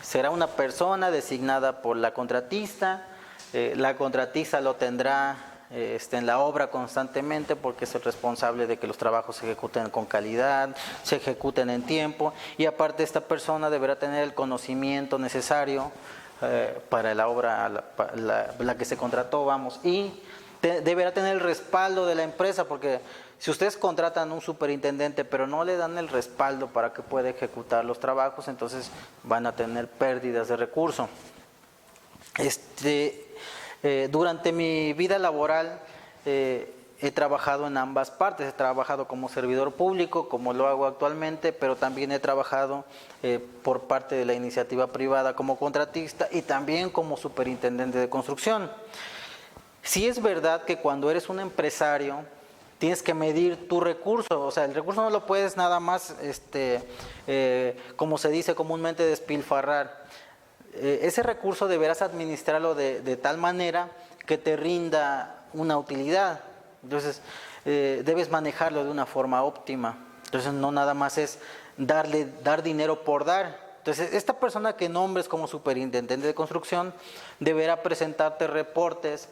Será una persona designada por la contratista. La contratista lo tendrá en la obra constantemente, porque es el responsable de que los trabajos se ejecuten con calidad, se ejecuten en tiempo, y aparte esta persona deberá tener el conocimiento necesario para la obra, la que se contrató, y deberá tener el respaldo de la empresa, porque si ustedes contratan un superintendente pero no le dan el respaldo para que pueda ejecutar los trabajos, entonces van a tener pérdidas de recursos. Durante mi vida laboral he trabajado en ambas partes. He trabajado como servidor público, como lo hago actualmente, pero también he trabajado por parte de la iniciativa privada como contratista y también como superintendente de construcción. Sí es verdad que cuando eres un empresario tienes que medir tu recurso, o sea, el recurso no lo puedes nada más, como se dice comúnmente, despilfarrar. Ese recurso deberás administrarlo de tal manera que te rinda una utilidad. Entonces, debes manejarlo de una forma óptima. Entonces, no nada más es dar dinero por dar. Entonces, esta persona que nombres como superintendente de construcción deberá presentarte reportes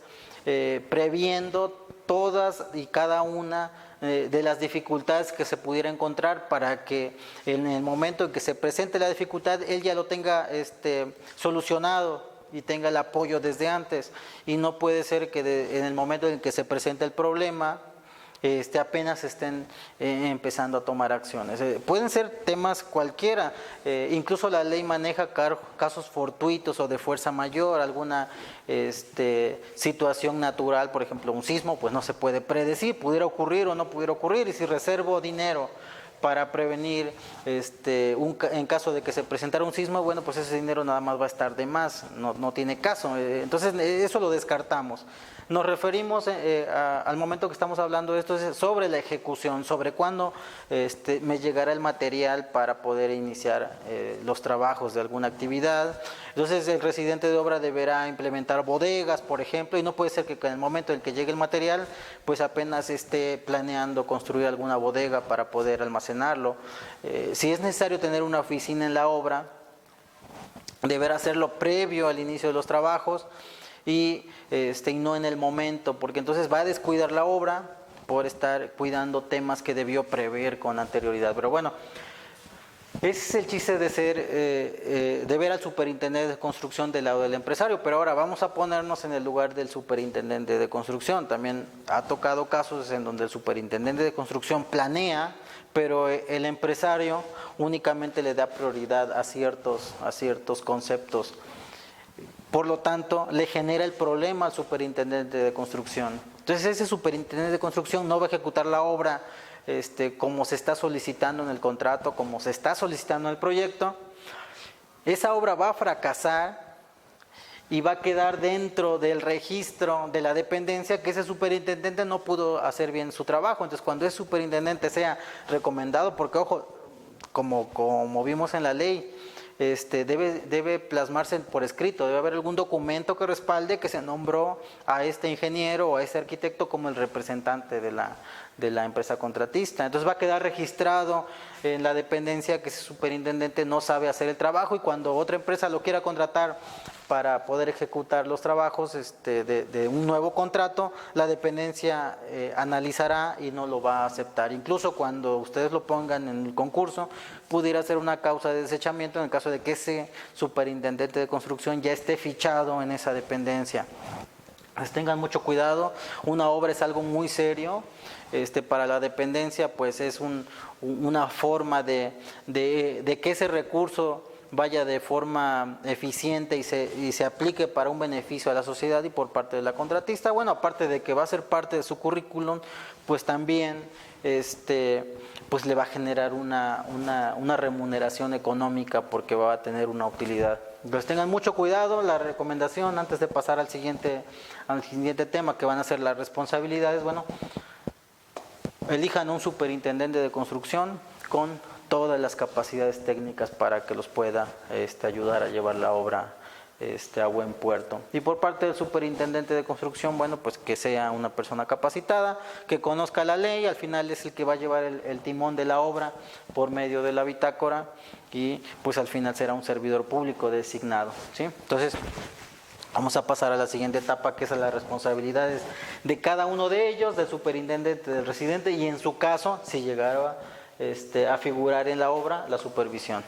previendo todas y cada una de las dificultades que se pudiera encontrar, para que en el momento en que se presente la dificultad él ya lo tenga solucionado y tenga el apoyo desde antes. Y no puede ser que en el momento en que se presente el problema apenas estén empezando a tomar acciones. Pueden ser temas cualquiera, incluso la ley maneja casos fortuitos o de fuerza mayor, alguna situación natural, por ejemplo un sismo, pues no se puede predecir, pudiera ocurrir o no pudiera ocurrir, y si reservo dinero para prevenir en caso de que se presentara un sismo, bueno, pues ese dinero nada más va a estar de más, no tiene caso. Entonces eso lo descartamos. Nos referimos al momento que estamos hablando de esto es sobre la ejecución, sobre cuándo me llegará el material para poder iniciar los trabajos de alguna actividad. Entonces el residente de obra deberá implementar bodegas, por ejemplo, y no puede ser que en el momento en que llegue el material, pues apenas esté planeando construir alguna bodega para poder almacenarlo. Si es necesario tener una oficina en la obra, deberá hacerlo previo al inicio de los trabajos y no en el momento, porque entonces va a descuidar la obra por estar cuidando temas que debió prever con anterioridad. Pero bueno, Ese es el chiste de de ver al superintendente de construcción del lado del empresario, pero ahora vamos a ponernos en el lugar del superintendente de construcción. También ha tocado casos en donde el superintendente de construcción planea, pero el empresario únicamente le da prioridad a ciertos conceptos. Por lo tanto, le genera el problema al superintendente de construcción. Entonces, ese superintendente de construcción no va a ejecutar la obra como se está solicitando en el contrato, como se está solicitando en el proyecto. Esa obra va a fracasar y va a quedar dentro del registro de la dependencia que ese superintendente no pudo hacer bien su trabajo. Entonces, cuando ese superintendente sea recomendado, porque ojo, como vimos en la ley, debe plasmarse por escrito, debe haber algún documento que respalde que se nombró a este ingeniero o a este arquitecto como el representante de la empresa contratista. Entonces va a quedar registrado en la dependencia que ese superintendente no sabe hacer el trabajo, y cuando otra empresa lo quiera contratar para poder ejecutar los trabajos de un nuevo contrato, la dependencia analizará y no lo va a aceptar. Incluso cuando ustedes lo pongan en el concurso, pudiera ser una causa de desechamiento en el caso de que ese superintendente de construcción ya esté fichado en esa dependencia. Pues tengan mucho cuidado, una obra es algo muy serio, para la dependencia pues es una forma de que ese recurso vaya de forma eficiente y se aplique para un beneficio a la sociedad y por parte de la contratista. Bueno, aparte de que va a ser parte de su currículum, pues también pues le va a generar una remuneración económica porque va a tener una utilidad. Entonces tengan mucho cuidado. La recomendación antes de pasar al siguiente tema, que van a ser las responsabilidades, bueno, elijan un superintendente de construcción con todas las capacidades técnicas para que los pueda ayudar a llevar la obra a buen puerto. Y por parte del superintendente de construcción, bueno, pues que sea una persona capacitada, que conozca la ley, al final es el que va a llevar el timón de la obra por medio de la bitácora, y pues al final será un servidor público designado, ¿sí? Entonces, vamos a pasar a la siguiente etapa, que es las responsabilidades de cada uno de ellos, del superintendente, del residente, y en su caso, si llegara a figurar en la obra, la supervisión.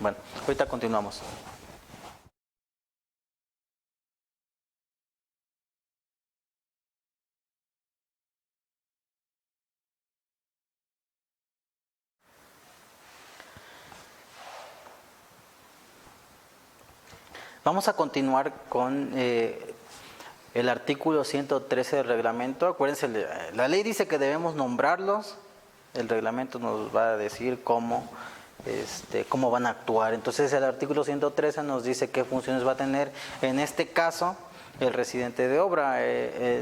Bueno, ahorita continuamos. Vamos a continuar con el artículo 113 del reglamento. Acuérdense, la ley dice que debemos nombrarlos, el reglamento nos va a decir cómo van a actuar. Entonces el artículo 113 nos dice qué funciones va a tener, en este caso, el residente de obra.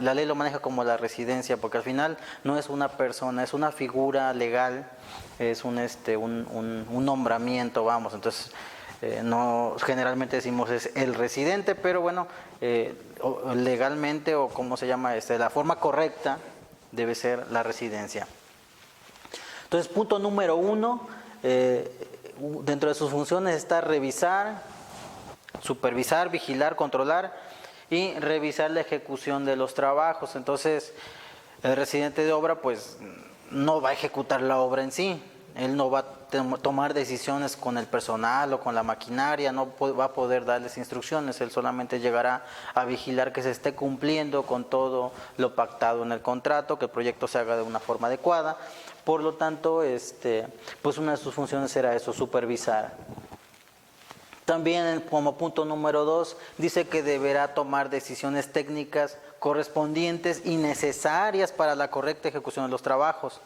La ley lo maneja como la residencia, porque al final no es una persona, es una figura legal, es un nombramiento, vamos. Entonces, no, generalmente decimos es el residente, pero bueno, legalmente, o como se llama, la forma correcta debe ser la residencia. Entonces, punto número 1, dentro de sus funciones está revisar, supervisar, vigilar, controlar y revisar la ejecución de los trabajos. Entonces, el residente de obra pues no va a ejecutar la obra en sí. Él no va a tomar decisiones con el personal o con la maquinaria, no va a poder darles instrucciones. Él solamente llegará a vigilar que se esté cumpliendo con todo lo pactado en el contrato, que el proyecto se haga de una forma adecuada. Por lo tanto, pues una de sus funciones será eso, supervisar. También, como punto número 2, dice que deberá tomar decisiones técnicas correspondientes y necesarias para la correcta ejecución de los trabajos.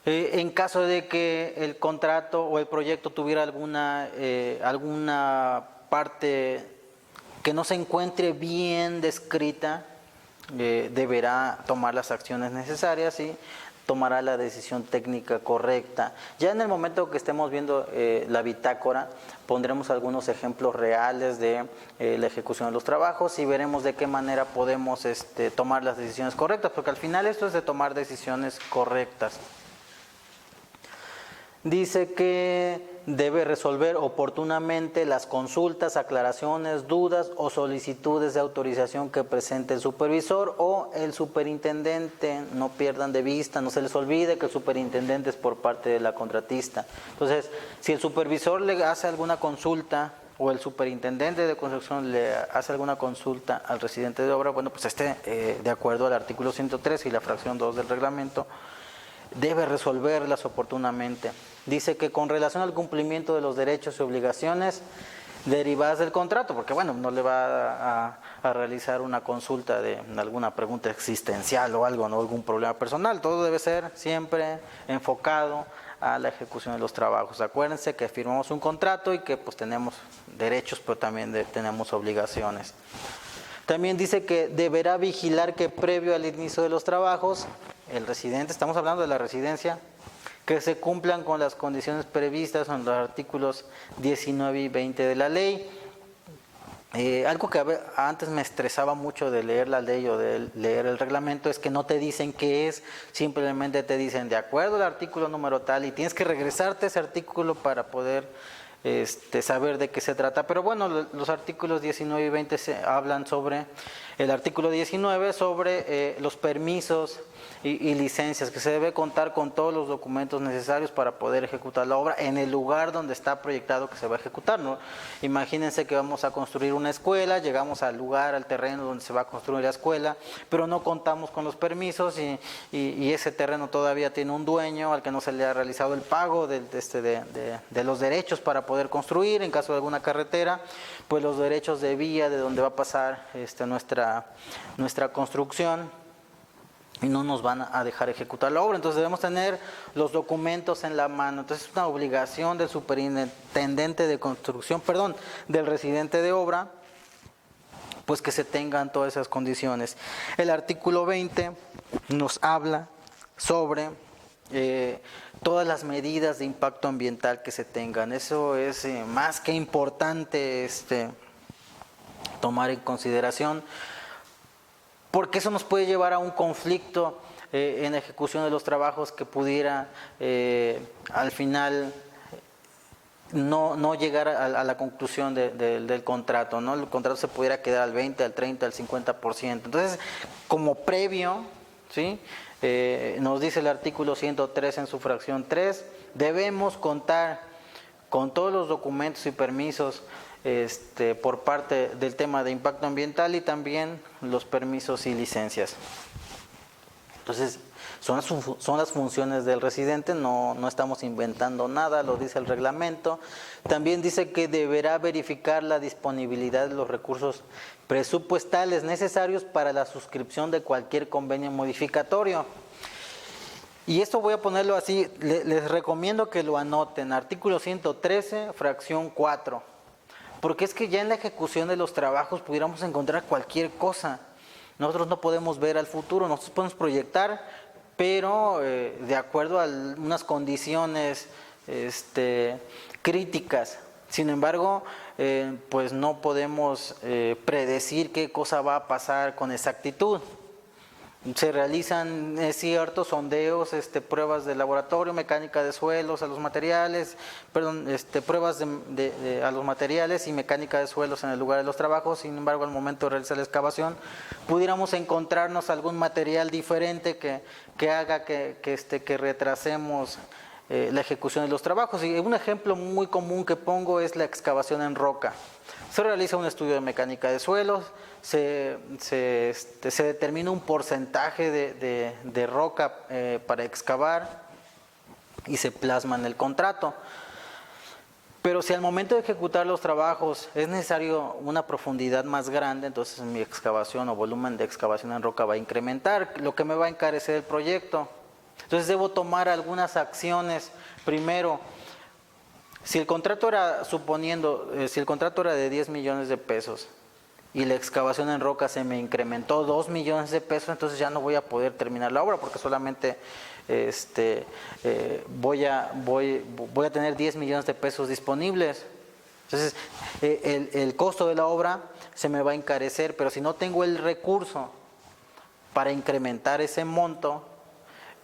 En caso de que el contrato o el proyecto tuviera alguna parte que no se encuentre bien descrita, deberá tomar las acciones necesarias y tomará la decisión técnica correcta. Ya en el momento que estemos viendo la bitácora, pondremos algunos ejemplos reales de la ejecución de los trabajos y veremos de qué manera podemos tomar las decisiones correctas, porque al final esto es de tomar decisiones correctas. dice que debe resolver oportunamente las consultas, aclaraciones, dudas o solicitudes de autorización que presente el supervisor o el superintendente. No pierdan de vista, no se les olvide que el superintendente es por parte de la contratista. Entonces, si el supervisor le hace alguna consulta o el superintendente de construcción le hace alguna consulta al residente de obra, bueno, pues de acuerdo al artículo 103 y la fracción 2 del reglamento, debe resolverlas oportunamente. Dice que con relación al cumplimiento de los derechos y obligaciones derivadas del contrato, porque bueno, no le va a realizar una consulta de alguna pregunta existencial o algo, no algún problema personal, todo debe ser siempre enfocado a la ejecución de los trabajos. Acuérdense que firmamos un contrato y que pues tenemos derechos, pero también tenemos obligaciones. También dice que deberá vigilar que previo al inicio de los trabajos, el residente, estamos hablando de la residencia, que se cumplan con las condiciones previstas en los artículos 19 y 20 de la ley. Algo que antes me estresaba mucho de leer la ley o de leer el reglamento es que no te dicen qué es, simplemente te dicen de acuerdo al artículo número tal y tienes que regresarte a ese artículo para poder saber de qué se trata. Pero bueno, los artículos 19 y 20 hablan sobre, el artículo 19 sobre los permisos y licencias, que se debe contar con todos los documentos necesarios para poder ejecutar la obra en el lugar donde está proyectado que se va a ejecutar, ¿no? Imagínense que vamos a construir una escuela, llegamos al lugar, al terreno donde se va a construir la escuela, pero no contamos con los permisos y ese terreno todavía tiene un dueño al que no se le ha realizado el pago de los derechos para poder construir. En caso de alguna carretera, pues los derechos de vía de donde va a pasar nuestra construcción, y no nos van a dejar ejecutar la obra. Entonces debemos tener los documentos en la mano. Entonces es una obligación del superintendente de construcción, del residente de obra, pues que se tengan todas esas condiciones. El artículo 20 nos habla sobre todas las medidas de impacto ambiental que se tengan. Eso es más que importante tomar en consideración, porque eso nos puede llevar a un conflicto en la ejecución de los trabajos que pudiera al final no llegar a la conclusión del contrato, ¿no? El contrato se pudiera quedar al 20, al 30, al 50%. Entonces, como previo, ¿sí? Nos dice el artículo 103 en su fracción 3, debemos contar con todos los documentos y permisos por parte del tema de impacto ambiental y también los permisos y licencias. Entonces, son las funciones del residente, no estamos inventando nada, lo dice el reglamento. También dice que deberá verificar la disponibilidad de los recursos presupuestales necesarios para la suscripción de cualquier convenio modificatorio. Y esto voy a ponerlo así, les recomiendo que lo anoten, artículo 113, fracción 4. Porque es que ya en la ejecución de los trabajos pudiéramos encontrar cualquier cosa. Nosotros no podemos ver al futuro, nosotros podemos proyectar, pero de acuerdo a unas condiciones críticas. Sin embargo, pues no podemos predecir qué cosa va a pasar con exactitud. Se realizan, es cierto, sondeos, pruebas de laboratorio, mecánica de suelos a los materiales, pruebas a los materiales y mecánica de suelos en el lugar de los trabajos. Sin embargo, al momento de realizar la excavación, pudiéramos encontrarnos algún material diferente que haga que retrasemos la ejecución de los trabajos. Y un ejemplo muy común que pongo es la excavación en roca. Se realiza un estudio de mecánica de suelos, se determina un porcentaje de roca para excavar y se plasma en el contrato. Pero si al momento de ejecutar los trabajos es necesario una profundidad más grande, entonces mi excavación o volumen de excavación en roca va a incrementar, lo que me va a encarecer el proyecto. Entonces debo tomar algunas acciones. Primero, si el contrato era de 10 millones de pesos y la excavación en roca se me incrementó 2 millones de pesos, entonces ya no voy a poder terminar la obra porque solamente voy a tener 10 millones de pesos disponibles. Entonces el costo de la obra se me va a encarecer, pero si no tengo el recurso para incrementar ese monto,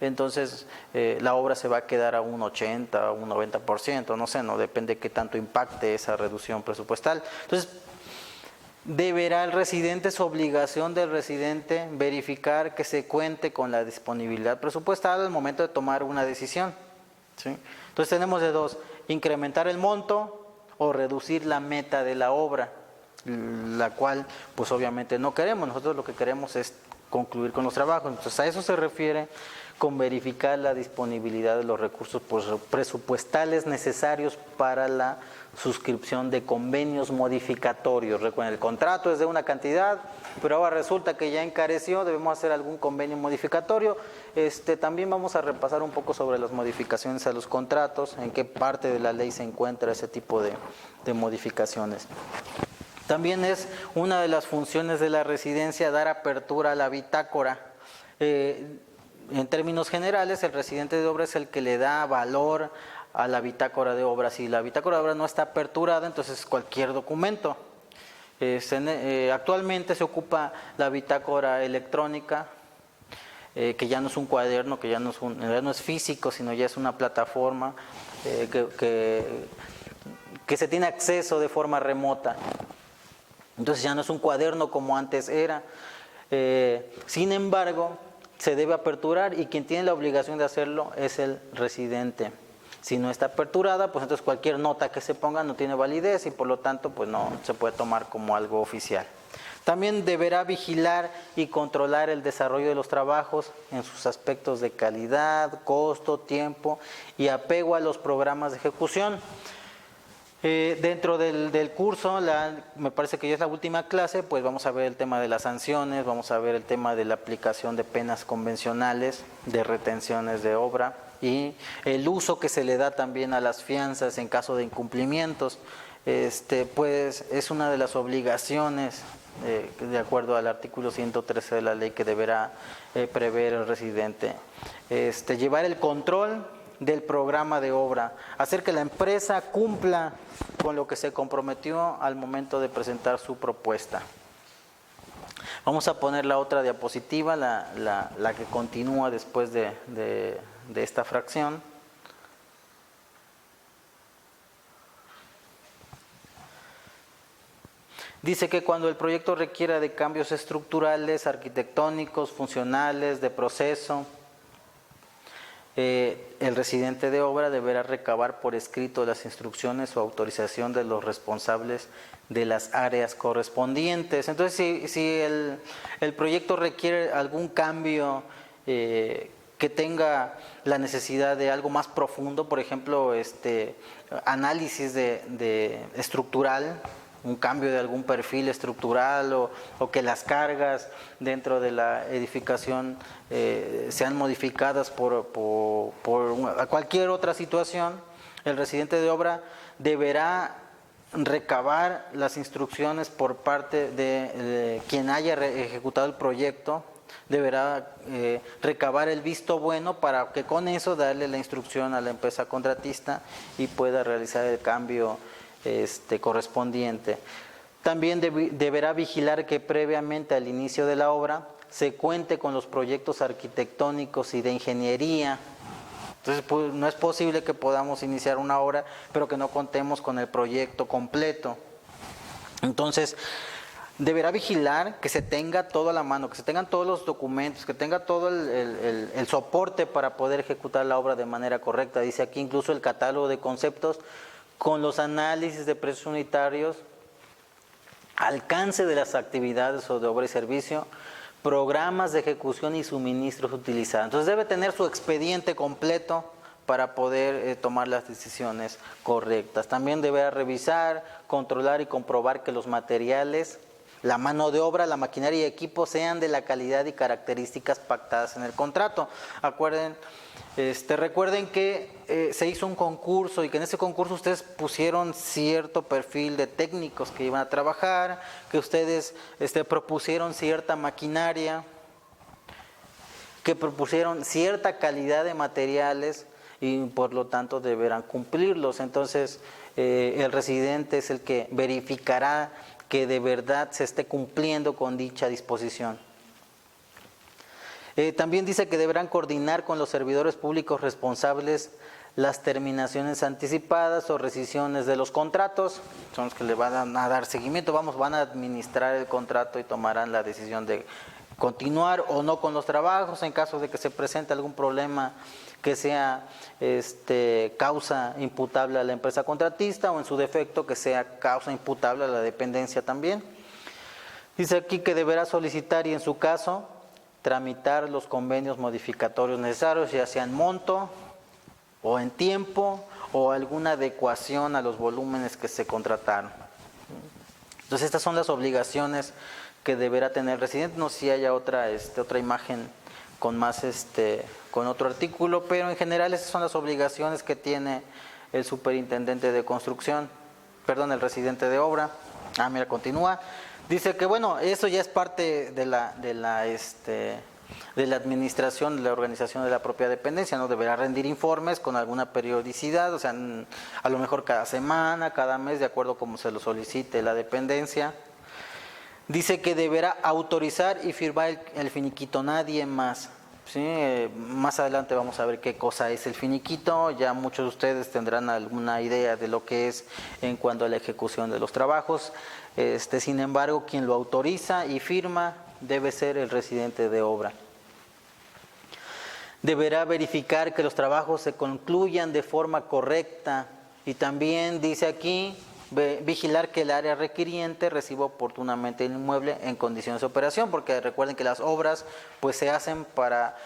entonces la obra se va a quedar a un 80, a un 90%, no sé, no depende de qué tanto impacte esa reducción presupuestal. Entonces, deberá el residente, es obligación del residente verificar que se cuente con la disponibilidad presupuestal al momento de tomar una decisión, ¿sí? Entonces tenemos de dos: incrementar el monto o reducir la meta de la obra, la cual pues obviamente no queremos. Nosotros lo que queremos es concluir con los trabajos. Entonces a eso se refiere con verificar la disponibilidad de los recursos presupuestales necesarios para la suscripción de convenios modificatorios. Recuerden, el contrato es de una cantidad, pero ahora resulta que ya encareció, debemos hacer algún convenio modificatorio. También vamos a repasar un poco sobre las modificaciones a los contratos, en qué parte de la ley se encuentra ese tipo de modificaciones. También es una de las funciones de la residencia dar apertura a la bitácora. En términos generales, el residente de obra es el que le da valor a la bitácora de obra. Si la bitácora de obra no está aperturada, entonces cualquier documento. Actualmente se ocupa la bitácora electrónica, que ya no es un cuaderno, que ya no es físico, sino ya es una plataforma que se tiene acceso de forma remota. Entonces ya no es un cuaderno como antes era. Sin embargo, se debe aperturar y quien tiene la obligación de hacerlo es el residente. Si no está aperturada, pues entonces cualquier nota que se ponga no tiene validez y por lo tanto pues no se puede tomar como algo oficial. También deberá vigilar y controlar el desarrollo de los trabajos en sus aspectos de calidad, costo, tiempo y apego a los programas de ejecución. Dentro del curso, me parece que ya es la última clase, pues vamos a ver el tema de las sanciones, vamos a ver el tema de la aplicación de penas convencionales, de retenciones de obra y el uso que se le da también a las fianzas en caso de incumplimientos. Pues es una de las obligaciones, de acuerdo al artículo 113 de la ley, que deberá prever el residente. Llevar el control del programa de obra, hacer que la empresa cumpla con lo que se comprometió al momento de presentar su propuesta. Vamos a poner la otra diapositiva, la que continúa después de esta fracción. Dice que cuando el proyecto requiera de cambios estructurales, arquitectónicos, funcionales, de proceso, el residente de obra deberá recabar por escrito las instrucciones o autorización de los responsables de las áreas correspondientes. Entonces, si el proyecto requiere algún cambio que tenga la necesidad de algo más profundo, por ejemplo, análisis de estructural, un cambio de algún perfil estructural o que las cargas dentro de la edificación sean modificadas por cualquier otra situación, el residente de obra deberá recabar las instrucciones por parte de quien haya ejecutado el proyecto, deberá recabar el visto bueno para que con eso darle la instrucción a la empresa contratista y pueda realizar el cambio correspondiente. También deberá vigilar que previamente al inicio de la obra se cuente con los proyectos arquitectónicos y de ingeniería. Entonces, pues, no es posible que podamos iniciar una obra pero que no contemos con el proyecto completo. Entonces, deberá vigilar que se tenga todo a la mano, que se tengan todos los documentos, que tenga todo el soporte para poder ejecutar la obra de manera correcta. Dice aquí incluso el catálogo de conceptos con los análisis de precios unitarios, alcance de las actividades o de obra y servicio, programas de ejecución y suministros utilizados. Entonces debe tener su expediente completo para poder tomar las decisiones correctas. También deberá revisar, controlar y comprobar que los materiales, la mano de obra, la maquinaria y equipo sean de la calidad y características pactadas en el contrato. Recuerden que se hizo un concurso y que en ese concurso ustedes pusieron cierto perfil de técnicos que iban a trabajar, que ustedes propusieron cierta maquinaria, que propusieron cierta calidad de materiales y por lo tanto deberán cumplirlos. Entonces el residente es el que verificará que de verdad se esté cumpliendo con dicha disposición. También dice que deberán coordinar con los servidores públicos responsables las terminaciones anticipadas o rescisiones de los contratos, son los que le van a dar seguimiento, van a administrar el contrato y tomarán la decisión de continuar o no con los trabajos en caso de que se presente algún problema que sea causa imputable a la empresa contratista o en su defecto que sea causa imputable a la dependencia también. Dice aquí que deberá solicitar y en su caso tramitar los convenios modificatorios necesarios, ya sea en monto o en tiempo o alguna adecuación a los volúmenes que se contrataron. Entonces estas son las obligaciones que deberá tener el residente. No sé si haya otra imagen con más con otro artículo, pero en general esas son las obligaciones que tiene el superintendente de construcción, perdón, el residente de obra. Mira, continúa. Dice que bueno, eso ya es parte de la administración, de la organización de la propia dependencia, ¿no? Deberá rendir informes con alguna periodicidad, o sea, a lo mejor cada semana, cada mes, de acuerdo como se lo solicite la dependencia. Dice que deberá autorizar y firmar el finiquito, nadie más. ¿Sí? Más adelante vamos a ver qué cosa es el finiquito, ya muchos de ustedes tendrán alguna idea de lo que es en cuanto a la ejecución de los trabajos. Sin embargo, quien lo autoriza y firma debe ser el residente de obra. Deberá verificar que los trabajos se concluyan de forma correcta y también dice aquí, vigilar que el área requiriente reciba oportunamente el inmueble en condiciones de operación, porque recuerden que las obras pues se hacen para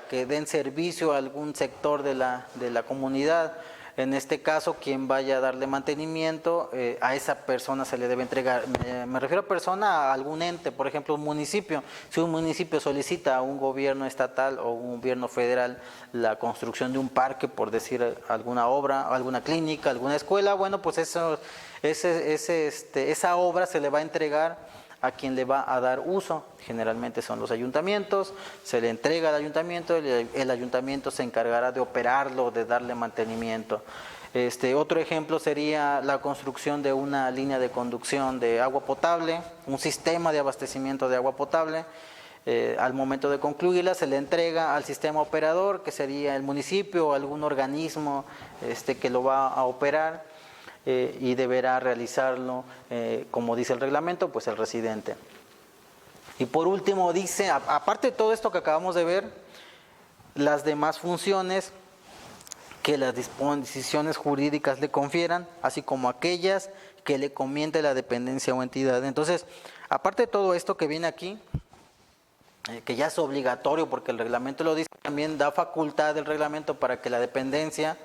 que den servicio a algún sector de la comunidad. En este caso, quien vaya a darle mantenimiento, a esa persona se le debe entregar. Me refiero a persona, a algún ente, por ejemplo, un municipio. Si un municipio solicita a un gobierno estatal o un gobierno federal la construcción de un parque, por decir alguna obra, alguna clínica, alguna escuela, bueno, pues esa obra se le va a entregar a quien le va a dar uso, generalmente son los ayuntamientos, se le entrega al ayuntamiento, el ayuntamiento se encargará de operarlo, de darle mantenimiento. Otro ejemplo sería la construcción de una línea de conducción de agua potable, un sistema de abastecimiento de agua potable. Al momento de concluirla se le entrega al sistema operador, que sería el municipio o algún organismo que lo va a operar. Y deberá realizarlo, como dice el reglamento, pues el residente. Y por último dice, aparte de todo esto que acabamos de ver, las demás funciones que las disposiciones jurídicas le confieran, así como aquellas que le comiende la dependencia o entidad. Entonces, aparte de todo esto que viene aquí, que ya es obligatorio porque el reglamento lo dice, también da facultad del reglamento para que la dependencia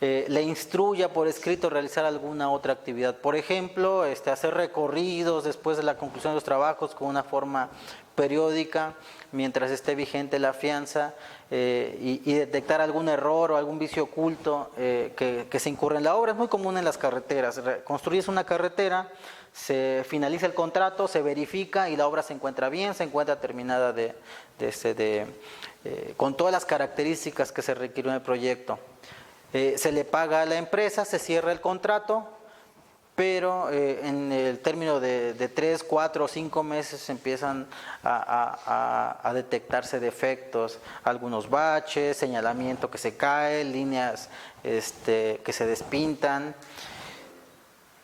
le instruya por escrito realizar alguna otra actividad. Por ejemplo, hacer recorridos después de la conclusión de los trabajos con una forma periódica, mientras esté vigente la fianza, y detectar algún error o algún vicio oculto que se incurre en la obra. Es muy común en las carreteras. Construyes una carretera, se finaliza el contrato, se verifica y la obra se encuentra bien, se encuentra terminada con todas las características que se requirió en el proyecto. Se le paga a la empresa, se cierra el contrato, pero en el término de 3, 4 o 5 meses empiezan a detectarse defectos, algunos baches, señalamiento que se cae, líneas que se despintan.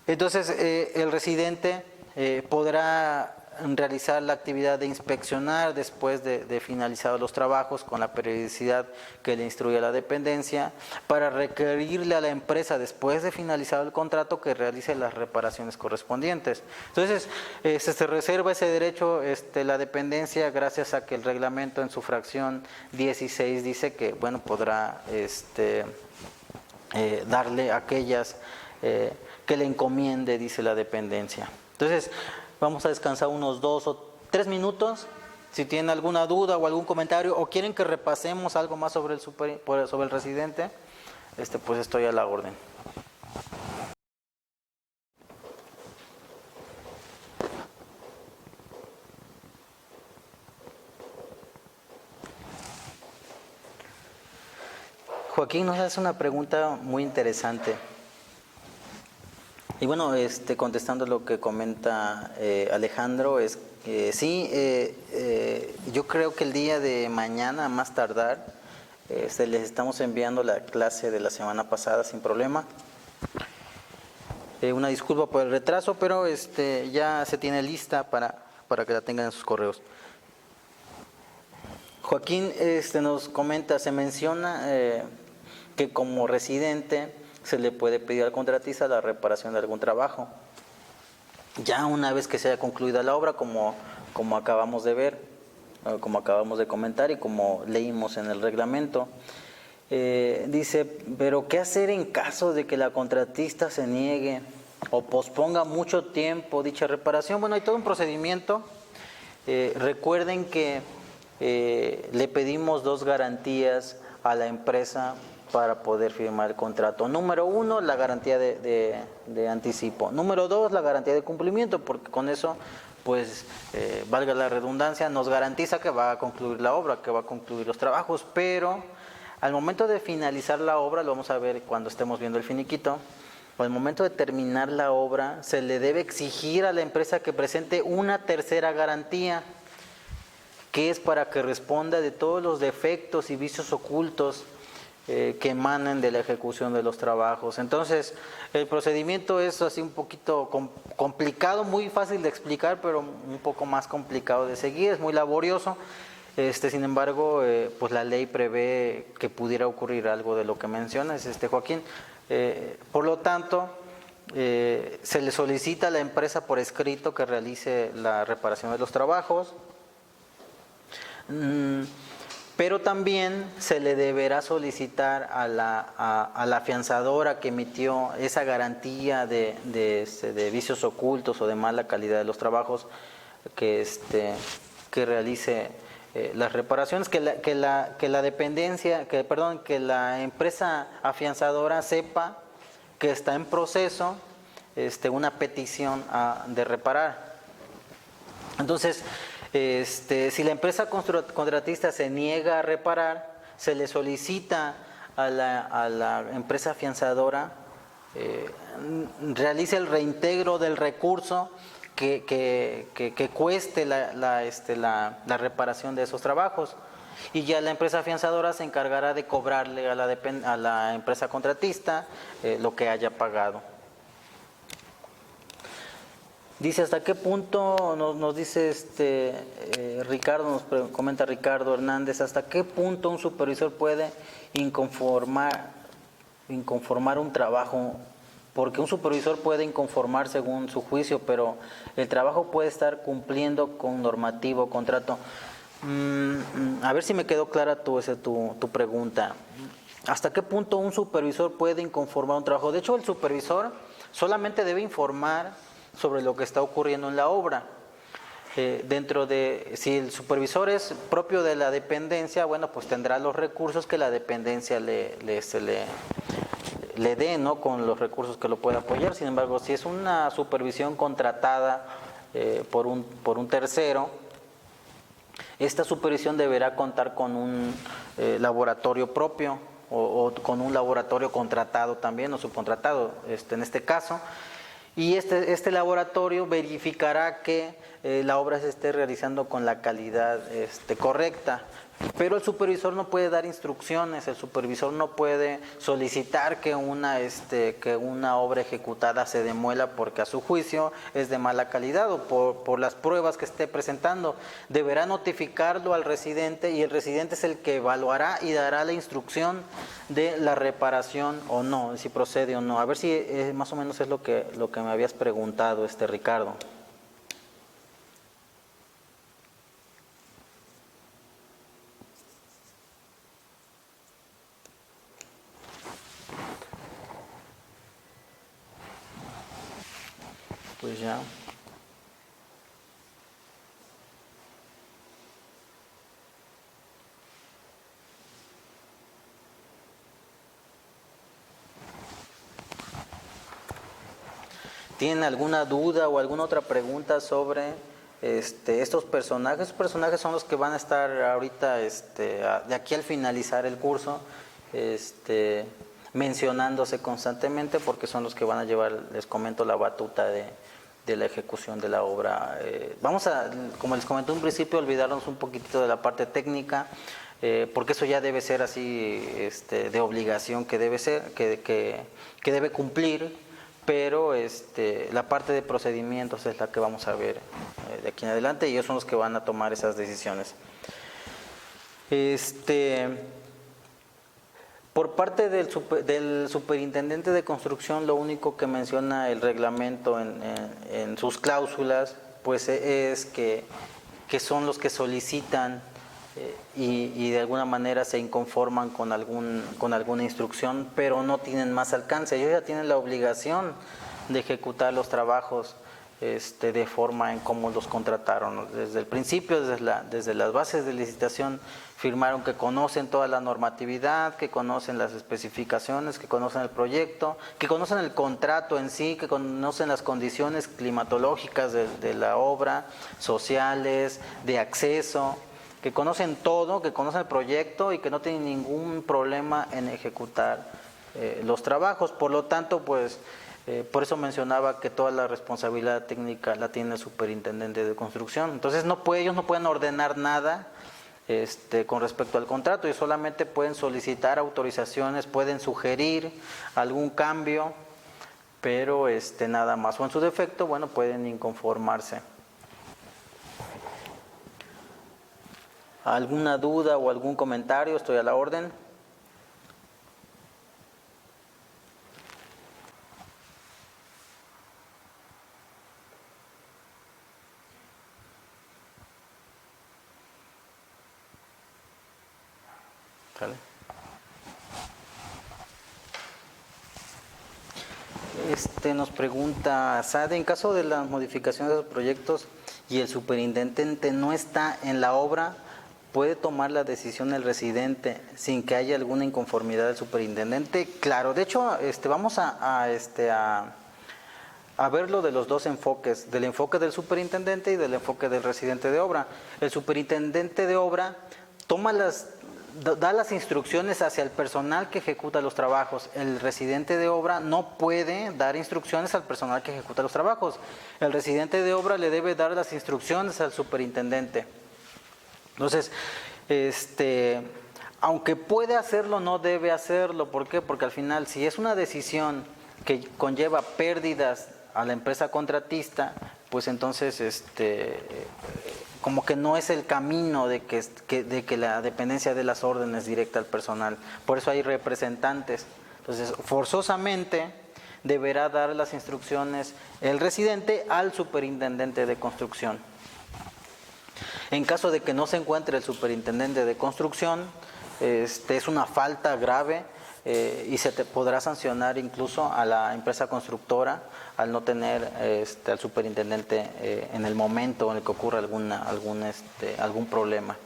Entonces el residente podrá realizar la actividad de inspeccionar después de finalizados los trabajos con la periodicidad que le instruye la dependencia, para requerirle a la empresa después de finalizado el contrato que realice las reparaciones correspondientes. Entonces se reserva ese derecho la dependencia, gracias a que el reglamento en su fracción 16 dice que bueno, podrá darle aquellas que le encomiende, dice la dependencia. Entonces vamos a descansar unos 2 o 3 minutos. Si tienen alguna duda o algún comentario o quieren que repasemos algo más sobre el residente, pues estoy a la orden. Joaquín nos hace una pregunta muy interesante. Y bueno, contestando lo que comenta Alejandro, es Yo creo que el día de mañana, a más tardar, les estamos enviando la clase de la semana pasada sin problema. Una disculpa por el retraso, pero ya se tiene lista para que la tengan en sus correos. Joaquín nos comenta, se menciona que como residente se le puede pedir al contratista la reparación de algún trabajo. Ya una vez que se haya concluida la obra, como acabamos de ver, como acabamos de comentar y como leímos en el reglamento, dice, pero ¿qué hacer en caso de que la contratista se niegue o posponga mucho tiempo dicha reparación? Bueno, hay todo un procedimiento. Recuerden que le pedimos 2 garantías a la empresa para poder firmar el contrato. Número 1, la garantía de anticipo. Número 2, la garantía de cumplimiento, porque con eso, pues, valga la redundancia, nos garantiza que va a concluir la obra, que va a concluir los trabajos, pero al momento de finalizar la obra, lo vamos a ver cuando estemos viendo el finiquito, al momento de terminar la obra, se le debe exigir a la empresa que presente una tercera garantía, que es para que responda de todos los defectos y vicios ocultos que emanen de la ejecución de los trabajos. Entonces, el procedimiento es así un poquito complicado, muy fácil de explicar, pero un poco más complicado de seguir, es muy laborioso. Sin embargo, pues la ley prevé que pudiera ocurrir algo de lo que mencionas, Joaquín. Por lo tanto, se le solicita a la empresa por escrito que realice la reparación de los trabajos. Pero también se le deberá solicitar a la afianzadora que emitió esa garantía de vicios ocultos o de mala calidad de los trabajos que realice las reparaciones, que la empresa afianzadora sepa que está en proceso una petición de reparar. Entonces, si la empresa contratista se niega a reparar, se le solicita a la empresa afianzadora realice el reintegro del recurso que cueste la reparación de esos trabajos, y ya la empresa afianzadora se encargará de cobrarle a la empresa contratista lo que haya pagado. Dice, ¿hasta qué punto, nos dice Ricardo, nos comenta Ricardo Hernández, hasta qué punto un supervisor puede inconformar un trabajo? Porque un supervisor puede inconformar según su juicio, pero el trabajo puede estar cumpliendo con normativo o contrato. A ver si me quedó clara tu pregunta. ¿Hasta qué punto un supervisor puede inconformar un trabajo? De hecho, el supervisor solamente debe informar sobre lo que está ocurriendo en la obra. Si el supervisor es propio de la dependencia, bueno, pues tendrá los recursos que la dependencia le dé, ¿no? Con los recursos que lo pueda apoyar. Sin embargo, si es una supervisión contratada por un tercero, esta supervisión deberá contar con un laboratorio propio o con un laboratorio contratado también o subcontratado, en este caso. Y este laboratorio verificará que la obra se esté realizando con la calidad correcta. Pero el supervisor no puede dar instrucciones, el supervisor no puede solicitar que una obra ejecutada se demuela porque a su juicio es de mala calidad o por las pruebas que esté presentando. Deberá notificarlo al residente y el residente es el que evaluará y dará la instrucción de la reparación o no, si procede o no. A ver si más o menos es lo que me habías preguntado, Ricardo. Pues ya. ¿Tienen alguna duda o alguna otra pregunta sobre estos personajes? Estos personajes son los que van a estar ahorita, de aquí al finalizar el curso, mencionándose constantemente porque son los que van a llevar, les comento, la batuta de de la ejecución de la obra. Vamos a, como les comenté un principio, olvidarnos un poquitito de la parte técnica, porque eso ya debe ser así, de obligación que debe ser, que debe cumplir, pero la parte de procedimientos es la que vamos a ver de aquí en adelante, y ellos son los que van a tomar esas decisiones. Por parte del superintendente de construcción, lo único que menciona el reglamento en sus cláusulas, pues es que son los que solicitan y de alguna manera se inconforman con alguna instrucción, pero no tienen más alcance. Ellos ya tienen la obligación de ejecutar los trabajos de forma en cómo los contrataron. Desde el principio, desde las bases de licitación, firmaron que conocen toda la normatividad, que conocen las especificaciones, que conocen el proyecto, que conocen el contrato en sí, que conocen las condiciones climatológicas de la obra, sociales, de acceso, que conocen todo, que conocen el proyecto y que no tienen ningún problema en ejecutar los trabajos. Por lo tanto, pues, por eso mencionaba que toda la responsabilidad técnica la tiene el superintendente de construcción. Entonces ellos no pueden ordenar nada con respecto al contrato, y solamente pueden solicitar autorizaciones, pueden sugerir algún cambio, pero nada más. O en su defecto, bueno, pueden inconformarse. ¿Alguna duda o algún comentario? Estoy a la orden. ¿Sale? Nos pregunta Sade, en caso de las modificaciones de los proyectos y el superintendente no está en la obra, ¿puede tomar la decisión el residente sin que haya alguna inconformidad del superintendente? Claro, de hecho, vamos a verlo de los dos enfoques, del enfoque del superintendente y del enfoque del residente de obra. El superintendente de obra da las instrucciones hacia el personal que ejecuta los trabajos. El residente de obra no puede dar instrucciones al personal que ejecuta los trabajos. El residente de obra le debe dar las instrucciones al superintendente. Entonces, aunque puede hacerlo, no debe hacerlo. ¿Por qué? Porque al final, si es una decisión que conlleva pérdidas a la empresa contratista, pues entonces como que no es el camino de que la dependencia de las órdenes directa al personal. Por eso hay representantes. Entonces, forzosamente deberá dar las instrucciones el residente al superintendente de construcción. En caso de que no se encuentre el superintendente de construcción, es una falta grave y se te podrá sancionar incluso a la empresa constructora al no tener al superintendente en el momento en el que ocurra algún problema.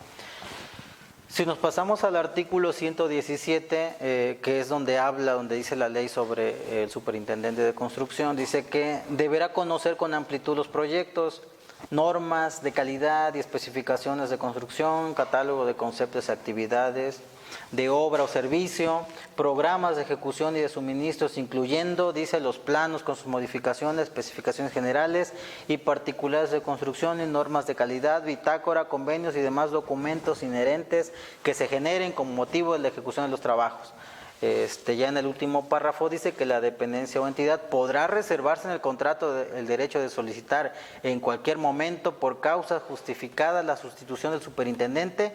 Si nos pasamos al artículo 117, que es donde dice la ley sobre el superintendente de construcción, dice que deberá conocer con amplitud los proyectos, normas de calidad y especificaciones de construcción, catálogo de conceptos y actividades de obra o servicio, programas de ejecución y de suministros, incluyendo, dice, los planos con sus modificaciones, especificaciones generales y particulares de construcción y normas de calidad, bitácora, convenios y demás documentos inherentes que se generen con motivo de la ejecución de los trabajos. Ya en el último párrafo dice que la dependencia o entidad podrá reservarse en el contrato el derecho de solicitar en cualquier momento por causa justificada la sustitución del superintendente,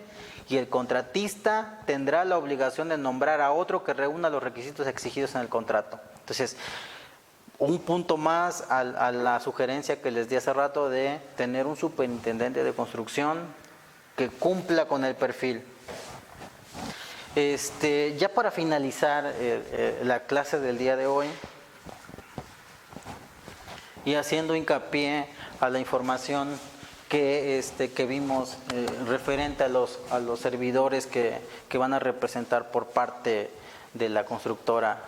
y el contratista tendrá la obligación de nombrar a otro que reúna los requisitos exigidos en el contrato. Entonces, un punto más a la sugerencia que les di hace rato de tener un superintendente de construcción que cumpla con el perfil. Ya para finalizar la clase del día de hoy y haciendo hincapié a la información que vimos referente a los servidores que van a representar por parte de la constructora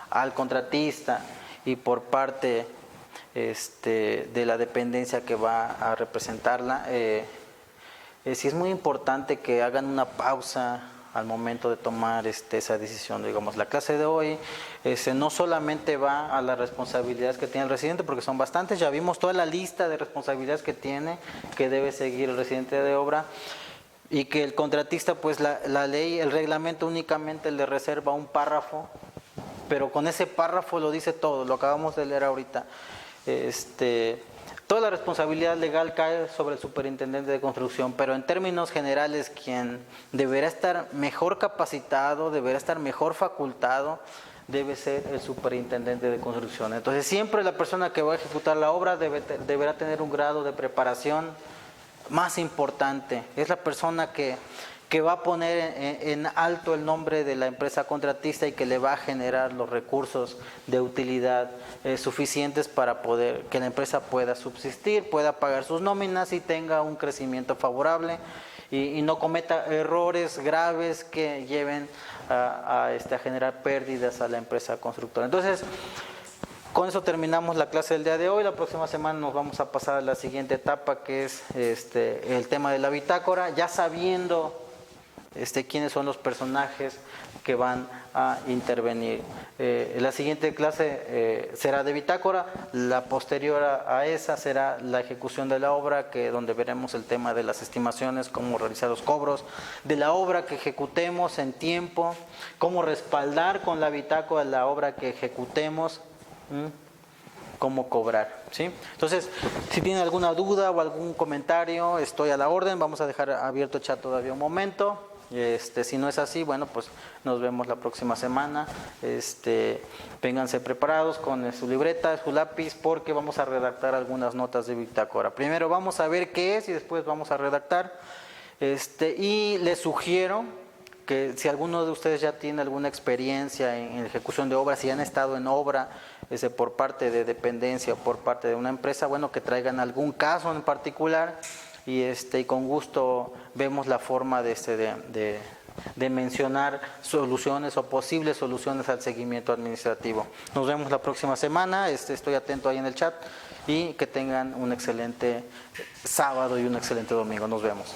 al contratista y por parte de la dependencia que va a representarla, sí es muy importante que hagan una pausa al momento de tomar esa decisión. Digamos, la clase de hoy no solamente va a las responsabilidades que tiene el residente, porque son bastantes, ya vimos toda la lista de responsabilidades que tiene, que debe seguir el residente de obra, y que el contratista, pues la ley, el reglamento únicamente le reserva un párrafo, pero con ese párrafo lo dice todo, lo acabamos de leer ahorita. Toda la responsabilidad legal cae sobre el superintendente de construcción, pero en términos generales quien deberá estar mejor capacitado, deberá estar mejor facultado, debe ser el superintendente de construcción. Entonces siempre la persona que va a ejecutar la obra deberá tener un grado de preparación más importante. Es la persona que va a poner en alto el nombre de la empresa contratista y que le va a generar los recursos de utilidad suficientes para poder que la empresa pueda subsistir, pueda pagar sus nóminas y tenga un crecimiento favorable y no cometa errores graves que lleven a generar pérdidas a la empresa constructora. Entonces, con eso terminamos la clase del día de hoy. La próxima semana nos vamos a pasar a la siguiente etapa, que es el tema de la bitácora, ya sabiendo quiénes son los personajes que van a intervenir. La siguiente clase será de bitácora, la posterior a esa será la ejecución de la obra, donde veremos el tema de las estimaciones, cómo realizar los cobros de la obra que ejecutemos en tiempo, cómo respaldar con la bitácora la obra que ejecutemos, cómo cobrar, ¿sí? Entonces, si tienen alguna duda o algún comentario, estoy a la orden. Vamos a dejar abierto el chat todavía un momento. Si no es así, bueno, pues nos vemos la próxima semana. Vénganse preparados con su libreta, su lápiz, porque vamos a redactar algunas notas de bitácora. Primero vamos a ver qué es y después vamos a redactar. Y les sugiero que si alguno de ustedes ya tiene alguna experiencia en ejecución de obras, si han estado en obra por parte de dependencia o por parte de una empresa, bueno, que traigan algún caso en particular y con gusto vemos la forma de mencionar soluciones o posibles soluciones al seguimiento administrativo. Nos vemos la próxima semana, estoy atento ahí en el chat y que tengan un excelente sábado y un excelente domingo. Nos vemos.